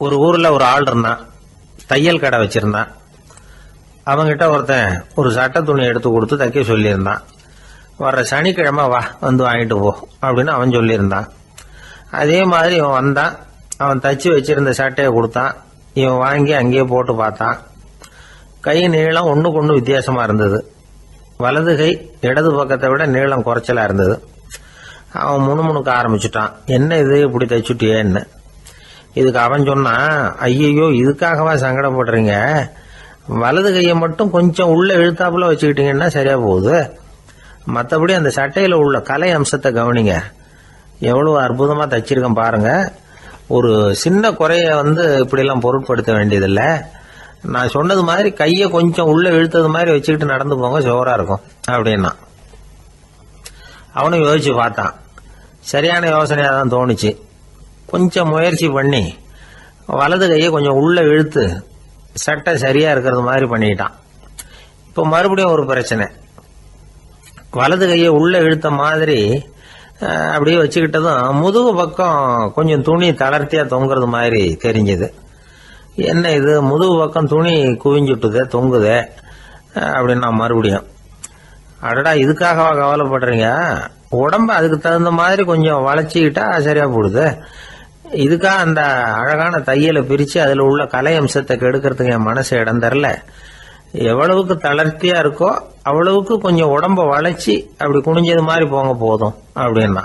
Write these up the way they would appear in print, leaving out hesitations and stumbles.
ஒரு ஊர்ல ஒரு ஆள் இருந்தான். தையல் கடை வச்சிருந்தான். அவங்கிட்ட ஒருத்தன் ஒரு சட்டை துணி எடுத்து கொடுத்து தைக்க சொல்லியிருந்தான். வர்ற சனிக்கிழமை வா வந்து வாங்கிட்டு போ அப்படின்னு அவன் சொல்லியிருந்தான். அதே மாதிரி இவன் வந்தான். அவன் தச்சு வச்சிருந்த சட்டையை கொடுத்தான். இவன் வாங்கி அங்கேயே போட்டு பார்த்தான். கை நீளம் ஒண்ணுக்கு ஒண்ணு வித்தியாசமா இருந்தது. வலது கை இடது பக்கத்தை விட நீளம் குறைச்சலா இருந்தது. அவன் முணுமுணுக்க ஆரம்பிச்சுட்டான். என்ன இது இப்படி தைச்சுட்டியேன்னு. இதுக்கு அவன் சொன்னான், ஐயையோ இதுக்காகவா சங்கடப்படுறீங்க, வலது கையை மட்டும் கொஞ்சம் உள்ள இழுத்தாப்புல வச்சுக்கிட்டீங்கன்னா சரியா போகுது. மற்றபடி அந்த சட்டையில உள்ள கலை அம்சத்தை கவனிங்க, எவ்வளவு அற்புதமா தச்சிருக்கேன் பாருங்க. ஒரு சின்ன குறைய இப்படிலாம் பொருட்படுத்த வேண்டியதில்லை. நான் சொன்னது மாதிரி கையை கொஞ்சம் உள்ள இழுத்தது மாதிரி வச்சுக்கிட்டு நடந்து போங்க, ஜோரா இருக்கும் அப்படின்னா. அவனும் யோசிச்சு பார்த்தான். சரியான யோசனையா தான் தோணுச்சு. கொஞ்சம் முயற்சி பண்ணி வலது கையை கொஞ்சம் உள்ள இழுத்து சட்டை சரியா இருக்கிறது மாதிரி பண்ணிட்டான். இப்போ மறுபடியும் ஒரு பிரச்சனை. வலது கையை உள்ள இழுத்த மாதிரி அப்படியே வச்சுக்கிட்டதும் முதுகு பக்கம் கொஞ்சம் துணி தளர்த்தியா தொங்குறது மாதிரி தெரிஞ்சது. என்ன இது முதுகு பக்கம் துணி குவிஞ்சுட்டுதே தொங்குதே அப்படின்னா மறுபடியும், அடடா இதுக்காகவா கவலைப்படுறீங்க, உடம்ப அதுக்கு தகுந்த மாதிரி கொஞ்சம் வளைச்சிக்கிட்டா சரியா போடுது. இதுக்காக அந்த அழகான தையலை பிரிச்சு அதுல உள்ள கலை அம்சத்தை கெடுக்கிறதுக்கு என் மனசு இடம் தரல. எவ்வளவுக்கு தளர்த்தியா இருக்கோ அவ்வளவுக்கு கொஞ்சம் உடம்ப வளைச்சி அப்படி குனிஞ்சது மாதிரி போங்க போதும் அப்படின்னா.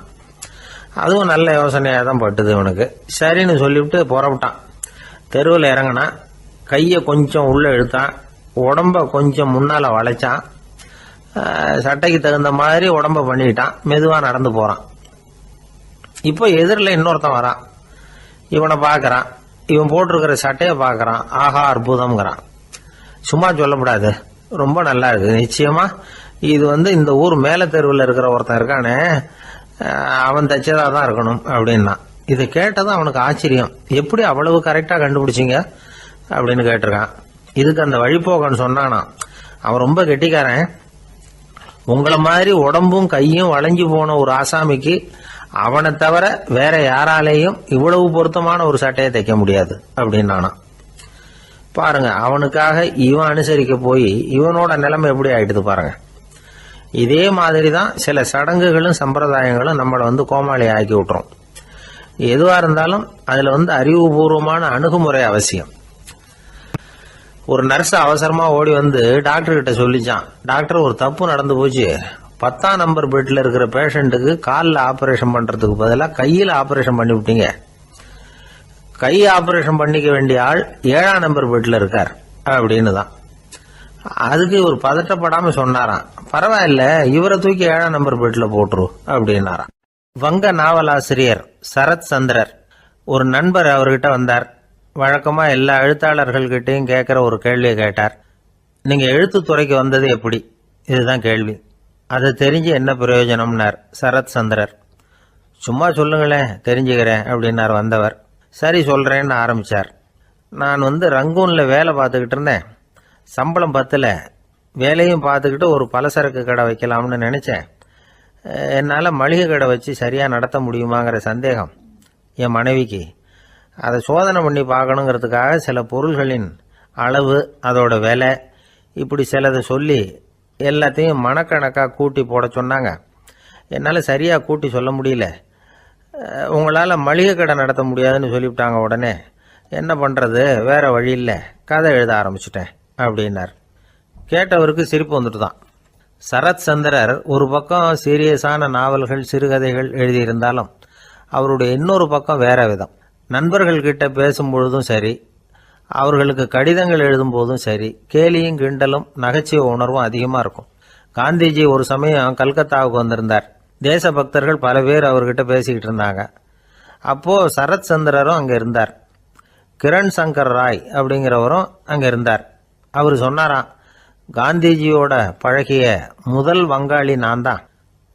அதுவும் நல்ல யோசனையா தான் பட்டுது இவனுக்கு. சரின்னு சொல்லிவிட்டு புறப்பட்டான். தெருவில் இறங்கினான். கையை கொஞ்சம் உள்ள இழுத்தான். உடம்ப கொஞ்சம் முன்னால வளைச்சான். சட்டைக்கு தகுந்த மாதிரி உடம்ப பண்ணிக்கிட்டான். மெதுவா நடந்து போறான். இப்போ எதிரில் இன்னொருத்தன் வரான். இவனை பாக்குறான். இவன் போட்டிருக்கிற சட்டையை பாக்குறான். ஆஹா அற்புதம்ங்கிறான். சும்மா சொல்லக்கூடாது, ரொம்ப நல்லா இருக்கு நிச்சயமா. இது இந்த ஊர் மேல தெருவில் இருக்கிற ஒருத்தன் இருக்கானே, அவன் தச்சதா தான் இருக்கணும் அப்படின்னா. இதை கேட்டதும் அவனுக்கு ஆச்சரியம். எப்படி அவ்வளவு கரெக்டா கண்டுபிடிச்சிங்க அப்படின்னு கேட்டிருக்கான். இதுக்கு அந்த வழிபோக்கன்னு சொன்னானா, அவன் ரொம்ப கெட்டிக்காரன். உங்களை மாதிரி உடம்பும் கையும் வளைஞ்சு போன ஒரு ஆசாமிக்கு அவனை தவிர வேற யாராலேயும் இவ்வளவு பொருத்தமான ஒரு சட்டையை தைக்க முடியாது அப்படின்னானா. பாருங்க, அவனுக்காக இவன் அனுசரிக்க போய் இவனோட நிலைமை எப்படி ஆயிடுது பாருங்க. இதே மாதிரி தான் சில சடங்குகளும் சம்பிரதாயங்களும் நம்மளை கோமாளி ஆக்கி விட்டுரும். எதுவா இருந்தாலும் அதுல அறிவுபூர்வமான அணுகுமுறை அவசியம். ஒரு நர்ஸ் அவசரமா ஓடி டாக்டர் கிட்ட சொல்லிச்சான், டாக்டர் ஒரு தப்பு நடந்து போச்சு, 10ஆம் நம்பர் பெட்ல இருக்கிற பேஷண்ட்டுக்கு காலில் ஆபரேஷன் பண்றதுக்கு பதிலாக கையில் ஆபரேஷன் பண்ணி விட்டீங்க. கை ஆபரேஷன் பண்ணிக்க வேண்டிய ஆள் 7ஆம் நம்பர் பெட்ல இருக்கார் அப்படின்னு தான். அதுக்கு ஒரு பதட்டப்படாம சொன்னாராம், பரவாயில்ல இவரை தூக்கி 7ஆம் நம்பர் பெட்ல போட்டுரு அப்படின்னாராம். வங்க நாவலாசிரியர் சரத் சந்திரர் ஒரு நண்பர் அவர்கிட்ட வந்தார். வழக்கமா எல்லா எழுத்தாளர்கள்கிட்டையும் கேட்கிற ஒரு கேள்வியை கேட்டார். நீங்க எழுத்துத்துறைக்கு வந்தது எப்படி, இதுதான் கேள்வி. அதை தெரிஞ்சு என்ன பிரயோஜனம்னார் சரத் சந்திரர். சும்மா சொல்லுங்களேன் தெரிஞ்சுக்கிறேன் அப்படின்னார் வந்தவர். சரி சொல்றேன்னு ஆரம்பிச்சார். நான் ரங்கூன்ல வேலை பார்த்துக்கிட்டு இருந்தேன். சம்பளம் பத்தல. வேலையும் பார்த்துக்கிட்டு ஒரு பலசரக்கு கடை வைக்கலாம்னு நினைச்சேன். என்னால் மளிகை கடை வச்சு சரியா நடத்த முடியுமாங்கிற சந்தேகம் என் மனைவிக்கு. அதை சோதனை பண்ணி பார்க்கணுங்கிறதுக்காக சில பொருள்களின் அளவு, அதோட விலை, இப்படி சிலதை சொல்லி எல்லாத்தையும் மனக்கணக்காக கூட்டி போட சொன்னாங்க. என்னால் சரியாக கூட்டி சொல்ல முடியல. உங்களால் மளிகை கடை நடத்த முடியாதுன்னு சொல்லிவிட்டாங்க. உடனே என்ன பண்ணுறது, வேற வழி இல்லை, கதை எழுத ஆரம்பிச்சிட்டேன் அப்படின்னார். கேட்டவருக்கு சிரிப்பு வந்துட்டு தான். சரத் சந்திரர் ஒரு பக்கம் சீரியஸான நாவல்கள் சிறுகதைகள் எழுதியிருந்தாலும் அவருடைய இன்னொரு பக்கம் வேற விதம். நண்பர்கள்கிட்ட பேசும்பொழுதும் சரி, அவர்களுக்கு கடிதங்கள் எழுதும் போதும் சரி, கேலியும் கிண்டலும் நகைச்சுவை உணர்வும் அதிகமாக இருக்கும். காந்திஜி ஒரு சமயம் கல்கத்தாவுக்கு வந்திருந்தார். தேசபக்தர்கள் பல பேர் அவர்கிட்ட பேசிக்கிட்டு இருந்தாங்க. அப்போ சரத் சந்திரரும் அங்கே இருந்தார். கிரண் சங்கர் ராய் அப்படிங்கிறவரும் அங்கே இருந்தார். அவர் சொன்னாராம், காந்திஜியோட பழகிய முதல் வங்காளி நான் தான்.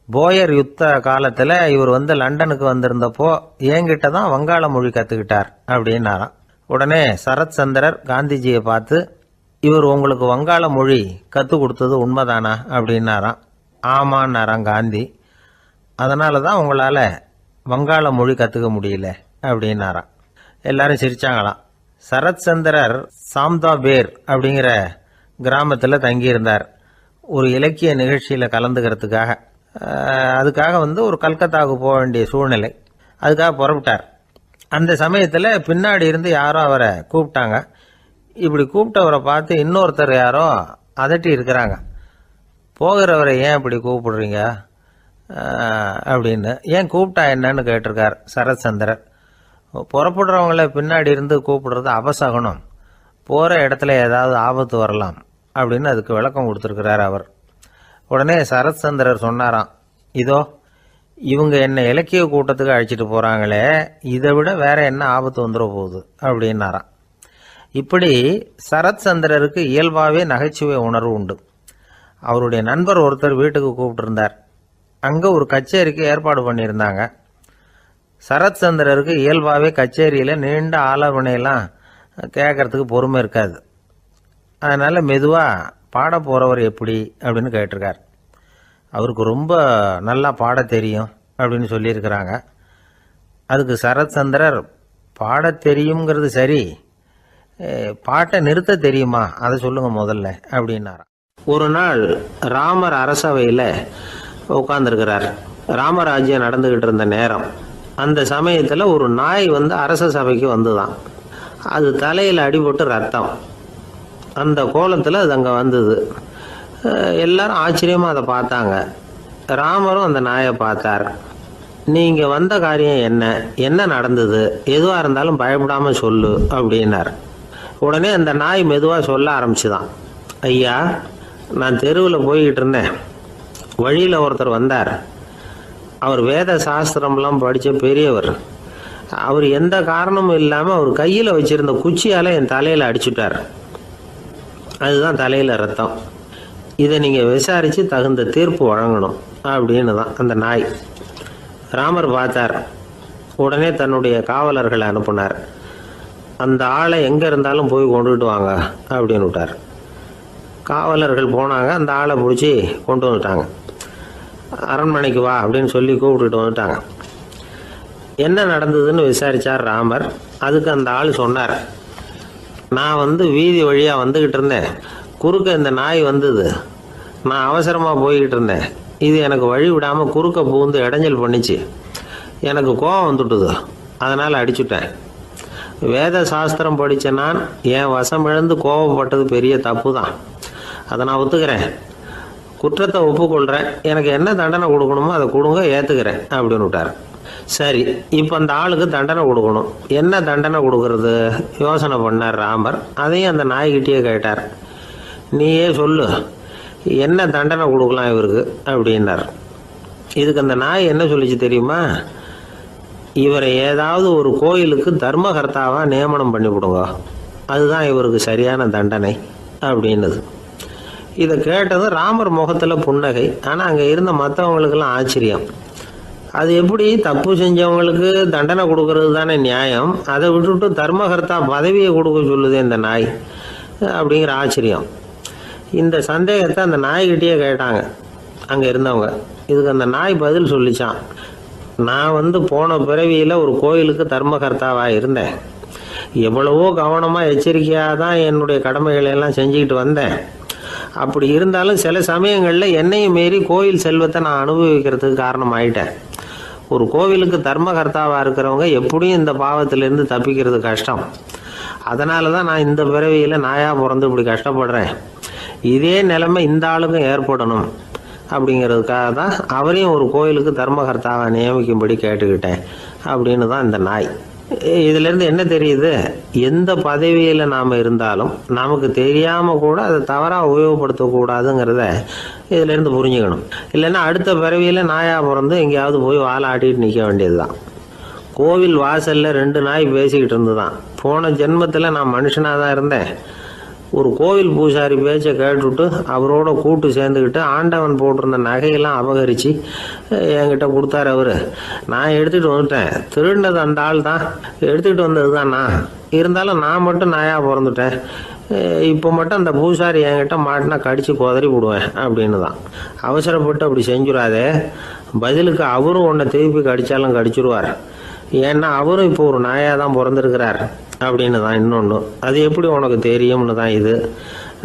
போயர் யுத்த காலத்தில் இவர் லண்டனுக்கு வந்திருந்தப்போ என்கிட்ட தான் வங்காள மொழி கற்றுக்கிட்டார் அப்படின்னாராம். உடனே சரத் சந்திரர் காந்திஜியை பார்த்து, இவர் உங்களுக்கு வங்காள மொழி கற்றுக் கொடுத்தது உண்மைதானா அப்படின்னாராம். ஆமான்னாராம் காந்தி. அதனால தான் உங்களால் வங்காள மொழி கற்றுக்க முடியல அப்படின்னாராம். எல்லாரும் சிரிச்சாங்களாம். சரத்சந்திரர் சாம்தாபேர் அப்படிங்கிற கிராமத்தில் தங்கியிருந்தார். ஒரு இலக்கிய நிகழ்ச்சியில் கலந்துக்கிறதுக்காக. அதுக்காக ஒரு கல்கத்தாவுக்கு போக வேண்டிய சூழ்நிலை. அதுக்காக புறப்பட்டார். அந்த சமயத்தில் பின்னாடி இருந்து யாரோ அவரை கூப்பிட்டாங்க. இப்படி கூப்பிட்டவரை பார்த்து இன்னொருத்தர் யாரோ அதட்டி இருக்கிறாங்க. போகிறவரை ஏன் இப்படி கூப்பிடுறீங்க அப்படின்னு. ஏன் கூப்பிட்டா என்னன்னு கேட்டிருக்கார் சரத்சந்திரர். புறப்படுறவங்கள பின்னாடி இருந்து கூப்பிடுறது அபசகுனம், போகிற இடத்துல ஏதாவது ஆபத்து வரலாம் அப்படின்னு அதுக்கு விளக்கம் கொடுத்துருக்கிறார் அவர். உடனே சரத்சந்திரர் சொன்னாராம், இதோ இவங்க என்ன இலக்கிய கூட்டத்துக்கு அழைச்சிட்டு போகிறாங்களே, இதை விட வேற என்ன ஆபத்து வந்துட போகுது அப்படின்னாராம். இப்படி சரத்சந்திரருக்கு இயல்பாகவே நகைச்சுவை உணர்வு உண்டு. அவருடைய நண்பர் ஒருத்தர் வீட்டுக்கு கூப்பிட்டுருந்தார். அங்கே ஒரு கச்சேரிக்கு ஏற்பாடு பண்ணியிருந்தாங்க. சரத்சந்திரருக்கு இயல்பாகவே கச்சேரியில் நீண்ட ஆலோசனையெல்லாம் கேட்கறதுக்கு பொறுமை இருக்காது. அதனால் மெதுவாக பாட போகிறவர் எப்படி அப்படின்னு கேட்டிருக்கார். அவருக்கு ரொம்ப நல்லா பாட தெரியும் அப்படின்னு சொல்லியிருக்கிறாங்க. அதுக்கு சரத்சந்திரர், பாட தெரியுங்கிறது சரி, பாட்டை நிறுத்த தெரியுமா அதை சொல்லுங்க முதல்ல அப்படின்னாராம். ஒரு நாள் ராமர் அரசவையில் உட்கார்ந்துருக்கிறார். ராமராஜ்யம் நடந்துகிட்டு இருந்த நேரம். அந்த சமயத்தில் ஒரு நாய் அரச சபைக்கு வந்துதான். அது தலையில் அடிபட்டு ரத்தம். அந்த கோலத்தில் அது அங்கே வந்தது. எல்லாரும் ஆச்சரியமாக அதை பார்த்தாங்க. ராமரும் அந்த நாயை பார்த்தார். நீங்கள் வந்த காரியம் என்ன, என்ன நடந்தது, எதுவாக இருந்தாலும் பயப்படாமல் சொல்லு அப்படின்னார். உடனே அந்த நாய் மெதுவாக சொல்ல ஆரம்பிச்சுதான். ஐயா, நான் தெருவில் போய்கிட்டு இருந்தேன். வழியில் ஒருத்தர் வந்தார். அவர் வேத சாஸ்திரம்லாம் படித்த பெரியவர். அவர் எந்த காரணமும் இல்லாமல் அவர் கையில் வச்சிருந்த குச்சியால் என் தலையில் அடிச்சுட்டார். அதுதான் தலையில் ரத்தம். இதை நீங்கள் விசாரித்து தகுந்த தீர்ப்பு வழங்கணும் அப்படின்னு தான் அந்த நாய். ராமர் பார்த்தார். உடனே தன்னுடைய காவலர்களை அனுப்புனார். அந்த ஆளை எங்கே இருந்தாலும் போய் கொண்டுகிட்டு வாங்க அப்படின்னு விட்டார். காவலர்கள் போனாங்க. அந்த ஆளை பிடிச்சி கொண்டு வந்துட்டாங்க. அரண்மனைக்கு வா அப்படின்னு சொல்லி கூப்பிட்டுட்டு வந்துட்டாங்க. என்ன நடந்ததுன்னு விசாரித்தார் ராமர். அதுக்கு அந்த ஆள் சொன்னார், நான் வீதி வழியாக வந்துக்கிட்டு இருந்தேன். குறுக்க இந்த நாய் வந்தது. நான் அவசரமாக போய்கிட்டு இருந்தேன். இது எனக்கு வழி விடாமல் குறுக்க பூந்து இடைஞ்சல் பண்ணிச்சு. எனக்கு கோபம் வந்துட்டுது. அதனால் அடிச்சுட்டேன். வேத சாஸ்திரம் படித்த நான் என் வசம் இழந்து கோபப்பட்டது பெரிய தப்பு தான். அதை நான் ஒத்துக்கிறேன். குற்றத்தை ஒப்புக்கொள்கிறேன். எனக்கு என்ன தண்டனை கொடுக்கணுமோ அதை கொடுங்க, ஏற்றுக்கிறேன் அப்படின்னு விட்டார். சரி, இப்போ அந்த ஆளுக்கு தண்டனை கொடுக்கணும். என்ன தண்டனை கொடுக்கறது யோசனை பண்ணார் ராமர். அதையும் அந்த நாய்கிட்டே கேட்டார். நீயே சொல்லு, என்ன தண்டனை கொடுக்கலாம் இவருக்கு அப்படின்னார். இதுக்கு அந்த நாய் என்ன சொல்லிச்சு தெரியுமா? இவரை ஏதாவது ஒரு கோயிலுக்கு தர்மகர்த்தாவாக நியமனம் பண்ணி விடுங்க, அதுதான் இவருக்கு சரியான தண்டனை அப்படின்னது. இதை கேட்டதும் ராமர் முகத்தில் புன்னகை. ஆனால் அங்கே இருந்த மற்றவங்களுக்கெல்லாம் ஆச்சரியம். அது எப்படி, தப்பு செஞ்சவங்களுக்கு தண்டனை கொடுக்கறது தானே நியாயம், அதை விட்டுட்டு தர்மகர்த்தா பதவியை கொடுக்க சொல்லுது இந்த நாய் அப்படிங்கிற ஆச்சரியம். இந்த சந்தேகத்தை அந்த நாய்கிட்டேயே கேட்டாங்க அங்கே இருந்தவங்க. இதுக்கு அந்த நாய் பதில் சொல்லிச்சான். நான் போன பிறவியில் ஒரு கோயிலுக்கு தர்மகர்த்தாவாக இருந்தேன். எவ்வளவோ கவனமாக எச்சரிக்கையாக தான் என்னுடைய கடமைகளை எல்லாம் செஞ்சுக்கிட்டு வந்தேன். அப்படி இருந்தாலும் சில சமயங்களில் என்னையும் மீறி கோயில் செல்வத்தை நான் அனுபவிக்கிறதுக்கு காரணம் ஆயிட்டேன். ஒரு கோவிலுக்கு தர்மகர்த்தாவாக இருக்கிறவங்க எப்படியும் இந்த பாவத்திலேருந்து தப்பிக்கிறது கஷ்டம். அதனால தான் நான் இந்த பிறவியில் நாயாக பிறந்து இப்படி கஷ்டப்படுறேன். இதே நிலைமை இந்த ஆளுக்கும் ஏற்படணும் அப்படிங்கிறதுக்காக தான் அவரையும் ஒரு கோயிலுக்கு தர்மகர்த்தாவை நியமிக்கும்படி கேட்டுக்கிட்டேன் அப்படின்னு தான் இந்த நாய். இதிலேருந்து என்ன தெரியுது? எந்த பதவியில் நாம் இருந்தாலும் நமக்கு தெரியாமல் கூட அதை தவறாக உபயோகப்படுத்தக்கூடாதுங்கிறத இதிலேருந்து புரிஞ்சுக்கணும். இல்லைன்னா அடுத்த பிறவியில் நாயாக பிறந்து எங்கேயாவது போய் வாழை ஆட்டிட்டு நிற்க வேண்டியது தான். கோவில் வாசலில் 2 நாய் பேசிக்கிட்டு இருந்து தான். போன ஜென்மத்தில் நான் மனுஷனாக தான் இருந்தேன். ஒரு கோவில் பூசாரி பேச்சை கேட்டுவிட்டு அவரோட கூட்டு சேர்ந்துக்கிட்டு ஆண்டவன் போட்டிருந்த நகையெல்லாம் அபகரித்து என்கிட்ட கொடுத்தாரு அவர். நான் எடுத்துகிட்டு வந்துட்டேன். திருடினது அந்த ஆள் தான், எடுத்துக்கிட்டு வந்தது தான் நான். இருந்தாலும் நான் மட்டும் நாயாக பிறந்துட்டேன். இப்போ மட்டும் அந்த பூசாரி என்கிட்ட மாட்டினா கடித்து குதறி விடுவேன் அப்படின்னு தான். அவசரப்பட்டு அப்படி செஞ்சுடாதே. பதிலுக்கு அவரும் உன்னை திருப்பி கடித்தாலும் கடிச்சிருவார். ஏன்னா அவரும் இப்போ ஒரு நாயாக தான் பிறந்திருக்கிறார். அப்படின்னு தான் இன்னொன்று. அது எப்படி உனக்கு தெரியும்னு தான் இது.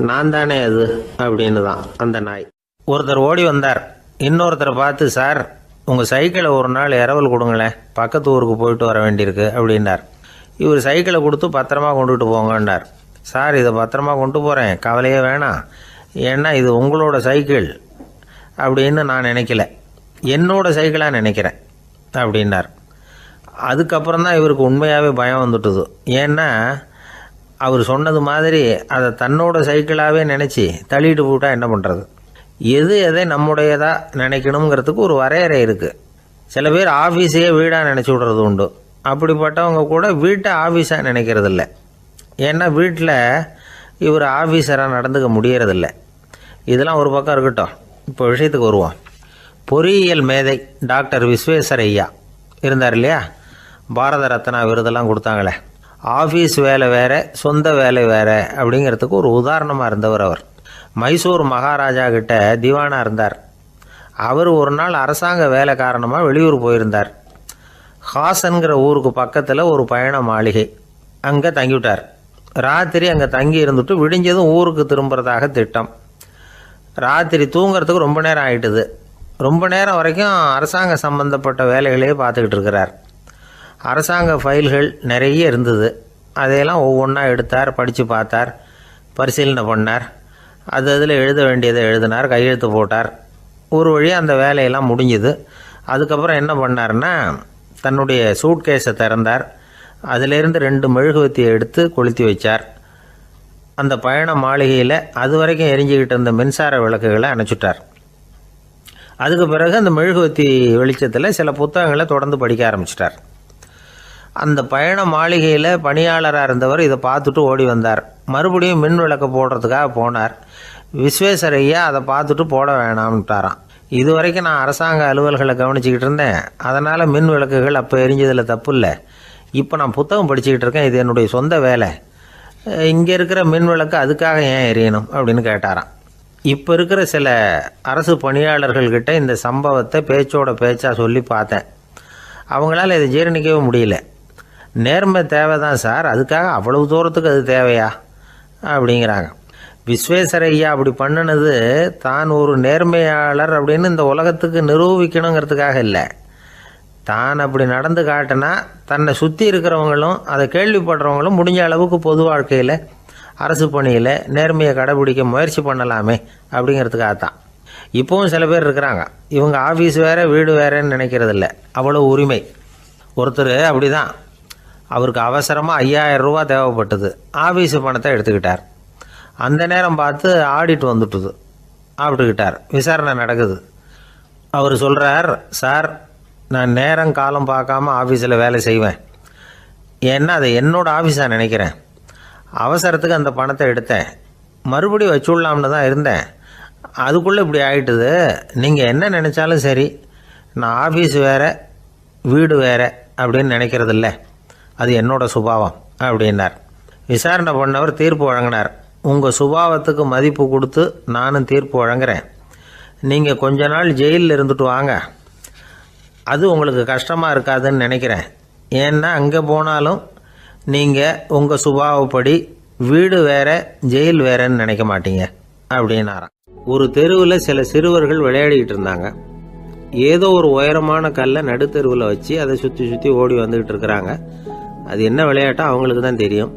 நான் தானே அது அப்படின்னு தான் அந்த நாய். ஒருத்தர் ஓடி வந்தார். இன்னொருத்தரை பார்த்து, சார் உங்கள் சைக்கிளை ஒரு நாள் இரவல் கொடுங்களேன், பக்கத்து ஊருக்கு போயிட்டு வர வேண்டியிருக்கு அப்படின்னார். இவர் சைக்கிளை கொடுத்து பத்திரமா கொண்டுகிட்டு போங்கன்னார். சார் இதை பத்திரமா கொண்டு போகிறேன், கவலையே வேணாம், ஏன்னா இது உங்களோட சைக்கிள் அப்படின்னு நான் நினைக்கல, என்னோட சைக்கிளாக நினைக்கிறேன் அப்படின்னார். அதுக்கப்புறம் தான் இவருக்கு உண்மையாகவே பயம் வந்துட்டுது. ஏன்னா அவர் சொன்னது மாதிரி அதை தன்னோட சைக்கிளாகவே நினச்சி தள்ளிட்டு போட்டால் என்ன பண்ணுறது. எது எதை நம்முடையதாக நினைக்கணுங்கிறதுக்கு ஒரு வரையறை இருக்குது. சில பேர் ஆஃபீஸையே வீடாக நினச்சி விடுறது உண்டு. அப்படிப்பட்டவங்க கூட வீட்டை ஆஃபீஸாக நினைக்கிறதில்ல. ஏன்னா வீட்டில் இவர் ஆஃபீஸராக நடந்துக்க முடியறதில்ல. இதெல்லாம் ஒரு பக்கம் இருக்கட்டும். இப்போ விஷயத்துக்கு வருவோம். பொறியியல் மேதை டாக்டர் விஸ்வேஸ்வரய்யா இருந்தார் இல்லையா, பாரத ரத்னா விருதெல்லாம் கொடுத்தாங்களே. ஆஃபீஸ் வேலை வேறு, சொந்த வேலை வேறு அப்படிங்கிறதுக்கு ஒரு உதாரணமாக இருந்தவர் அவர். மைசூர் மகாராஜா கிட்ட திவானாக இருந்தார். அவர் ஒரு நாள் அரசாங்க வேலை காரணமாக வெளியூர் போயிருந்தார். ஹாசன்கிற ஊருக்கு பக்கத்தில் ஒரு பயண மாளிகை, அங்கே தங்கிவிட்டார். ராத்திரி அங்கே தங்கி இருந்துட்டு விடிஞ்சதும் ஊருக்கு திரும்புறதாக திட்டம். ராத்திரி தூங்கிறதுக்கு ரொம்ப நேரம் ஆகிட்டுது. ரொம்ப நேரம் வரைக்கும் அரசாங்க சம்பந்தப்பட்ட வேலைகளையே பார்த்துக்கிட்டு இருக்கிறார். அரசாங்க ஃபைல்கள் நிறைய இருந்தது. அதையெல்லாம் ஒவ்வொன்றா எடுத்தார், படித்து பார்த்தார், பரிசீலனை பண்ணார். அதில் எழுத வேண்டியதை எழுதினார், கையெழுத்து போட்டார். ஒரு வழியாக அந்த வேலையெல்லாம் முடிஞ்சுது. அதுக்கப்புறம் என்ன பண்ணார்னா, தன்னுடைய சூட்கேஸை திறந்தார். அதிலிருந்து 2 மெழுகுவத்தியை எடுத்து கொளுத்தி வச்சார். அந்த பயண மாளிகையில் அது வரைக்கும் எரிஞ்சிக்கிட்டு இருந்த மின்சார விளக்குகளை அணைச்சிட்டார். அதுக்கு பிறகு அந்த மெழுகுவத்தி வெளிச்சத்தில் சில புத்தகங்களை தொடர்ந்து படிக்க ஆரம்பிச்சிட்டார். அந்த பயண மாளிகையில் பணியாளராக இருந்தவர் இதை பார்த்துட்டு ஓடி வந்தார். மறுபடியும் மின் விளக்கு போடுறதுக்காக போனார். விஸ்வேஸ்வரய்யா அதை பார்த்துட்டு போட வேணாம்ட்டாராம். இது வரைக்கும் நான் அரசாங்க அலுவல்களை கவனிச்சிக்கிட்டு இருந்தேன், அதனால் மின் விளக்குகள் அப்போ எரிஞ்சதில் தப்பு இல்லை. இப்போ நான் புத்தகம் படிச்சுக்கிட்டு இருக்கேன், இது என்னுடைய சொந்த வேலை, இங்கே இருக்கிற மின் விளக்கு அதுக்காக ஏன் எரியணும் அப்படின்னு கேட்டாராம். இப்போ இருக்கிற சில அரசு பணியாளர்கள்கிட்ட இந்த சம்பவத்தை பேச்சோட பேச்சாக சொல்லி பார்த்தேன். அவங்களால இதை ஜீரணிக்கவே முடியல. நேர்மை தேவை தான் சார், அதுக்காக அவ்வளவு தூரத்துக்கு அது தேவையா அப்படிங்கிறாங்க. விஸ்வேஸ்வரய்யா அப்படி பண்ணினது தான் ஒரு நேர்மையாளர் அப்படின்னு இந்த உலகத்துக்கு நிரூபிக்கணுங்கிறதுக்காக இல்லை. தான் அப்படி நடந்து காட்டினா தன்னை சுற்றி இருக்கிறவங்களும் அதை கேள்விப்படுறவங்களும் முடிஞ்ச அளவுக்கு பொது வாழ்க்கையில், அரசு பணியில் நேர்மையை கடைபிடிக்க முயற்சி பண்ணலாமே அப்படிங்கிறதுக்காகத்தான். இப்போவும் சில பேர் இருக்கிறாங்க, இவங்க ஆஃபீஸ் வேறு வீடு வேறேன்னு நினைக்கிறதில்ல, அவ்வளோ உரிமை. ஒருத்தர் அப்படி தான், அவருக்கு அவசரமாக 5000 ரூபா தேவைப்பட்டது. ஆஃபீஸு பணத்தை எடுத்துக்கிட்டார். அந்த நேரம் பார்த்து ஆடிட் வந்துட்டுது. ஆப்பிட்டுக்கிட்டார். விசாரணை நடக்குது. அவர் சொல்கிறார், சார் நான் நேரம் காலம் பார்க்காம ஆஃபீஸில் வேலை செய்வேன், ஏன்னா அதை என்னோடய ஆஃபீஸாக நினைக்கிறேன். அவசரத்துக்கு அந்த பணத்தை எடுத்தேன், மறுபடியும் வச்சுடலாம்னு தான் இருந்தேன், அதுக்குள்ளே இப்படி ஆகிட்டுது. நீங்கள் என்ன நினச்சாலும் சரி, நான் ஆஃபீஸ் வேறு வீடு வேறு அப்படின்னு நினைக்கிறதில்ல, அது என்னோட சுபாவம் அப்படின்னார். விசாரணை பண்ணவர் தீர்ப்பு வழங்கினார். உங்கள் சுபாவத்துக்கு மதிப்பு கொடுத்து நானும் தீர்ப்பு வழங்குறேன். நீங்கள் கொஞ்ச நாள் ஜெயிலில் இருந்துட்டு வாங்க, அது உங்களுக்கு கஷ்டமாக இருக்காதுன்னு நினைக்கிறேன். ஏன்னா அங்கே போனாலும் நீங்கள் உங்கள் சுபாவப்படி வீடு வேற ஜெயில் வேறன்னு நினைக்க மாட்டீங்க அப்படின்னாராம். ஒரு தெருவில் சில சிறுவர்கள் விளையாடிக்கிட்டு இருந்தாங்க. ஏதோ ஒரு உயரமான கல்லை நடுத்தெருவில் வச்சு அதை சுற்றி சுற்றி ஓடி வந்துக்கிட்டு இருக்கிறாங்க. அது என்ன விளையாட்டோ அவங்களுக்கு தான் தெரியும்.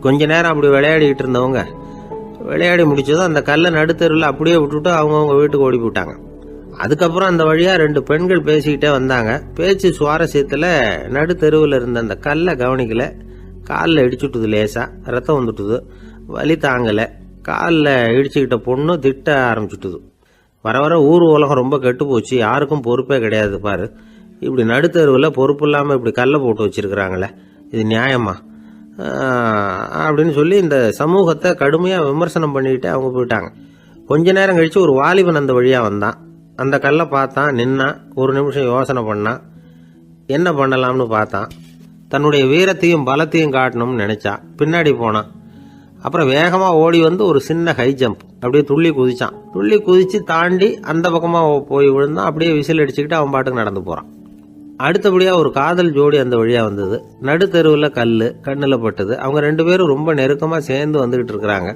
கொஞ்ச நேரம் அப்படி விளையாடிக்கிட்டு இருந்தவங்க விளையாடி முடிச்சதும் அந்த கல்லை நடுத்தெருவில் அப்படியே விட்டுட்டு அவங்கவுங்க வீட்டுக்கு ஓடி போட்டாங்க. அதுக்கப்புறம் அந்த வழியாக 2 பெண்கள் பேசிக்கிட்டே வந்தாங்க. பேச்சு சுவாரஸ்யத்தில் நடுத்தெருவில் இருந்த அந்த கல்லை கவனிக்கல. காலில் இடிச்சுட்டுது, லேசாக ரத்தம் வந்துட்டுது, வலி தாங்கலை. காலில் இடிச்சுக்கிட்ட பொண்ணு திட்ட ஆரம்பிச்சுட்டுது. வர வர ஊர் உலகம் ரொம்ப கெட்டு போச்சு, யாருக்கும் பொறுப்பே கிடையாது பாரு, இப்படி நடுத்தெருவில் பொறுப்பு இல்லாமல் இப்படி கல்லை போட்டு வச்சிருக்கிறாங்களே, இது நியாயமா அப்படின்னு சொல்லி இந்த சமூகத்தை கடுமையாக விமர்சனம் பண்ணிக்கிட்டு அவங்க போயிட்டாங்க. கொஞ்ச நேரம் கழித்து ஒரு வாலிபன் அந்த வழியாக வந்தான். அந்த கல்லை பார்த்தான், நின்னான், ஒரு நிமிஷம் யோசனை பண்ணான், என்ன பண்ணலாம்னு பார்த்தான். தன்னுடைய வீரத்தையும் பலத்தையும் காட்டணும்னு நினச்சான். பின்னாடி போனான். அப்புறம் வேகமாக ஓடி வந்து ஒரு சின்ன ஹை ஜம்ப் அப்படியே துள்ளி குதிச்சான். துள்ளி குதித்து தாண்டி அந்த பக்கமாக போய் விழுந்தான். அப்படியே விசில் அடிச்சுக்கிட்டு அவன் பாட்டுக்கு நடந்து போகிறான். அடுத்தபடியாக ஒரு காதல் ஜோடி அந்த வழியாக வந்தது. நடுத்தெருவில் கண்ணில் பட்டது. அவங்க 2 பேரும் ரொம்ப நெருக்கமாக சேர்ந்து வந்துக்கிட்டு இருக்கிறாங்க.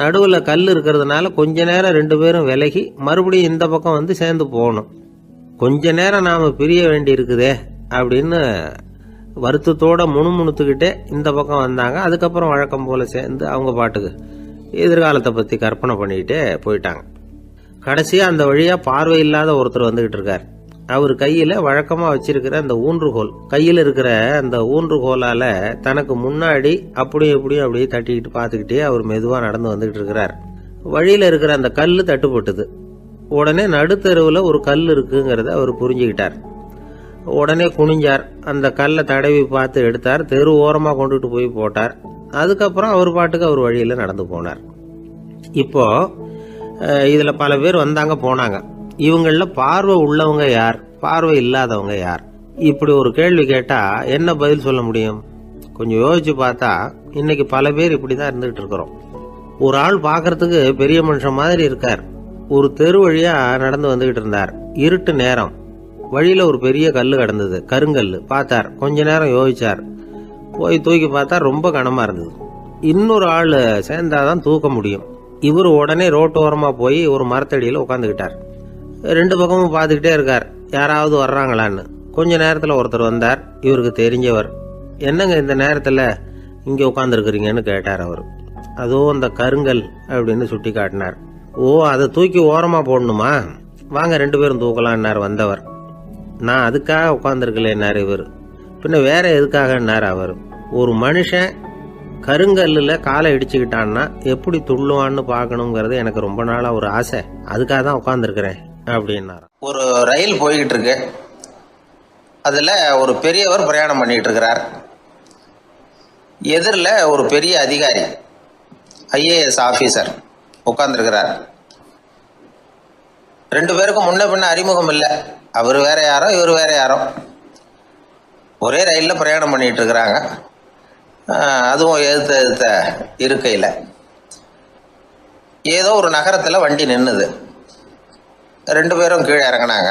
நடுவில் கல் இருக்கிறதுனால கொஞ்ச நேரம் 2 பேரும் விலகி மறுபடியும் இந்த பக்கம் வந்து சேர்ந்து போகணும். கொஞ்ச நேரம் நாம் பிரிய வேண்டி இருக்குதே அப்படின்னு வருத்தத்தோட முணுமுணுத்துக்கிட்டே இந்த பக்கம் வந்தாங்க. அதுக்கப்புறம் வழக்கம் போல் சேர்ந்து அவங்க பாட்டுக்கு எதிர்காலத்தை பற்றி கற்பனை பண்ணிக்கிட்டே போயிட்டாங்க. கடைசியாக அந்த வழியாக பார்வை இல்லாத ஒருத்தர் வந்துக்கிட்டு இருக்கார். அவர் கையில் வழக்கமாக வச்சிருக்கிற அந்த ஊன்றுகோல், கையில் இருக்கிற அந்த ஊன்றுகோலால் தனக்கு முன்னாடி அப்படியும் இப்படியும் அப்படியே தட்டிக்கிட்டு பார்த்துக்கிட்டே அவர் மெதுவாக நடந்து வந்துக்கிட்டு இருக்கிறார். வழியில் இருக்கிற அந்த கல் தட்டுப்பட்டுது. உடனே நடுத்தெருவில் ஒரு கல் இருக்குங்கிறத அவர் புரிஞ்சுக்கிட்டார். உடனே குனிஞ்சார். அந்த கல்லை தடவி பார்த்து எடுத்தார். தெரு ஓரமாக கொண்டுட்டு போய் போட்டார். அதுக்கப்புறம் அவர் பாட்டுக்கு அவர் வழியில் நடந்து போனார். இப்போ இதில் பல பேர் வந்தாங்க போனாங்க. இவங்களில் பார்வை உள்ளவங்க யார், பார்வை இல்லாதவங்க யார்? இப்படி ஒரு கேள்வி கேட்டால் என்ன பதில் சொல்ல முடியும்? கொஞ்சம் யோசிச்சு பார்த்தா இன்னைக்கு பல பேர் இப்படி தான் இருந்துகிட்டு இருக்கிறோம். ஒரு ஆள் பார்க்கறதுக்கு பெரிய மனுஷன் மாதிரி இருக்கார். ஒரு தெரு வழியாக நடந்து வந்துகிட்டு இருந்தார். இருட்டு நேரம். வழியில் ஒரு பெரிய கல் கிடந்தது, கருங்கல். பார்த்தார். கொஞ்ச நேரம் யோசிச்சார். போய் தூக்கி பார்த்தா ரொம்ப கனமாக இருந்தது. இன்னொரு ஆள் சேர்ந்தாதான் தூக்க முடியும். இவர் உடனே ரோட்டோரமாக போய் ஒரு மரத்தடியில் உட்காந்துக்கிட்டார். 2 பக்கமும் பார்த்துக்கிட்டே இருக்கார், யாராவது வர்றாங்களான்னு. கொஞ்ச நேரத்தில் ஒருத்தர் வந்தார். இவருக்கு தெரிஞ்சவர். என்னங்க இந்த நேரத்தில் இங்கே உட்காந்துருக்குறீங்கன்னு கேட்டார் அவர். அதோ அந்த கருங்கல் அப்படின்னு சுட்டி காட்டினார். ஓ, அதை தூக்கி ஓரமாக போடணுமா? வாங்க 2 பேரும் தூக்கலான்னார் வந்தவர். நான் அதுக்காக உட்காந்துருக்கலேன்னார் இவர். பின்ன வேற எதுக்காகன்னார் அவர். ஒரு மனுஷன் கருங்கல்லில் காலை இடிச்சுக்கிட்டான்னா எப்படி துள்ளுவான்னு பார்க்கணுங்கிறது எனக்கு ரொம்ப நாளாக ஒரு ஆசை. அதுக்காக தான் உட்காந்துருக்கிறேன் அப்படின்னார். ஒரு ரயில் போய்கிட்டு இருக்கு. அதில் ஒரு பெரியவர் பிரயாணம் பண்ணிட்டு இருக்கிறார். எதிரில் ஒரு பெரிய அதிகாரி, IAS ஆஃபீஸர் உட்காந்துருக்கிறார். 2 பேருக்கும் முன்ன பின்ன அறிமுகம் இல்லை. அவர் வேற யாரோ, இவர் வேற யாரோ. ஒரே ரயிலில் பிரயாணம் பண்ணிட்டு இருக்கிறாங்க. அதுவும் எதிர்த்த இருக்கையில். ஏதோ ஒரு நகரத்தில் வண்டி நின்றுது. 2 பேரும் கீழே இறங்கினாங்க.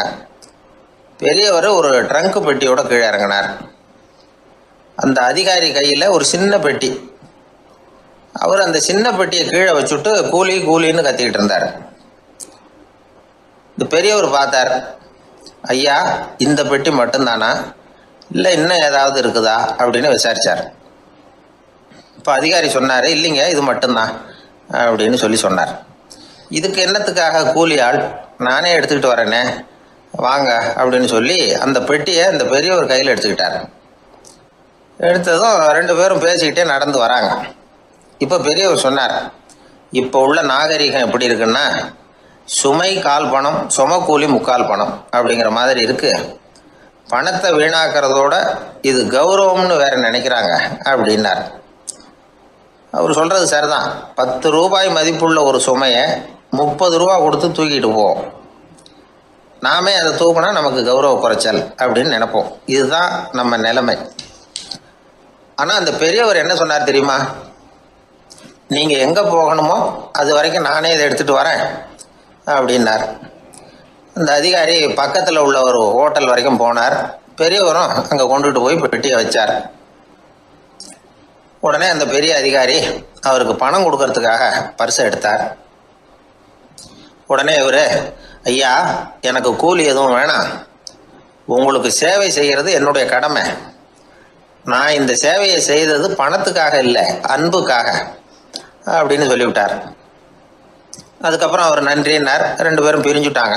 பெரியவர் ஒரு ட்ரங்க் பெட்டியோட கீழே இறங்கினார். அந்த அதிகாரி கையில் ஒரு சின்ன பெட்டி. அவர் அந்த சின்ன பெட்டியை கீழே வச்சுட்டு கூலி கூலின்னு கத்திக்கிட்டு இருந்தார். இந்த பெரியவர் பார்த்தார். ஐயா, இந்த பெட்டி மட்டும்தானா, இல்லை இன்னும் ஏதாவது இருக்குதா அப்படின்னு விசாரிச்சார். இப்போ அதிகாரி சொன்னார், இல்லைங்க இது மட்டும்தான் அப்படின்னு சொன்னார். இதுக்கு என்னத்துக்காக கூலி ஆள், நானே எடுத்துக்கிட்டு வரேனே, வாங்க அப்படின்னு சொல்லி அந்த பெட்டியை இந்த பெரியவர் கையில் எடுத்துக்கிட்டார். எடுத்ததும் 2 பேரும் பேசிக்கிட்டே நடந்து வராங்க. இப்போ பெரியவர் சொன்னார், இப்போ உள்ள நாகரிகம் எப்படி இருக்குன்னா, சுமை கால் பணம், சும கூலி முக்கால் பணம் அப்படிங்கிற மாதிரி இருக்கு. பணத்தை வீணாக்கிறதோட இது கௌரவம்னு வேற நினைக்கிறாங்க அப்படின்னார். அவர் சொல்றது சரிதான். 10 ரூபாய் மதிப்புள்ள ஒரு சுமையை 30 ரூபா கொடுத்து தூக்கிட்டு போவோம். நாமே அதை தூக்கினா நமக்கு கௌரவ குறைச்சல் அப்படின்னு நினைப்போம். இதுதான் நம்ம நிலைமை. ஆனால் அந்த பெரியவர் என்ன சொன்னார் தெரியுமா? நீங்கள் எங்கே போகணுமோ அது வரைக்கும் நானே இதை எடுத்துகிட்டு வரேன் அப்படின்னார். அந்த அதிகாரி பக்கத்தில் உள்ள ஒரு ஹோட்டல் வரைக்கும் போனார். பெரியவரும் அங்கே கொண்டுட்டு போய் பெட்டியை வச்சார். உடனே அந்த பெரிய அதிகாரி அவருக்கு பணம் கொடுக்கறதுக்காக பர்ஸை எடுத்தார். உடனே இவர், ஐயா எனக்கு கூலி எதுவும் வேணாம், உங்களுக்கு சேவை செய்கிறது என்னுடைய கடமை. நான் இந்த சேவையை செய்தது பணத்துக்காக இல்லை, அன்புக்காக அப்படின்னு சொல்லிவிட்டார். அதுக்கப்புறம் அவர் நன்றின்னார். 2 பேரும் பிரிஞ்சுட்டாங்க.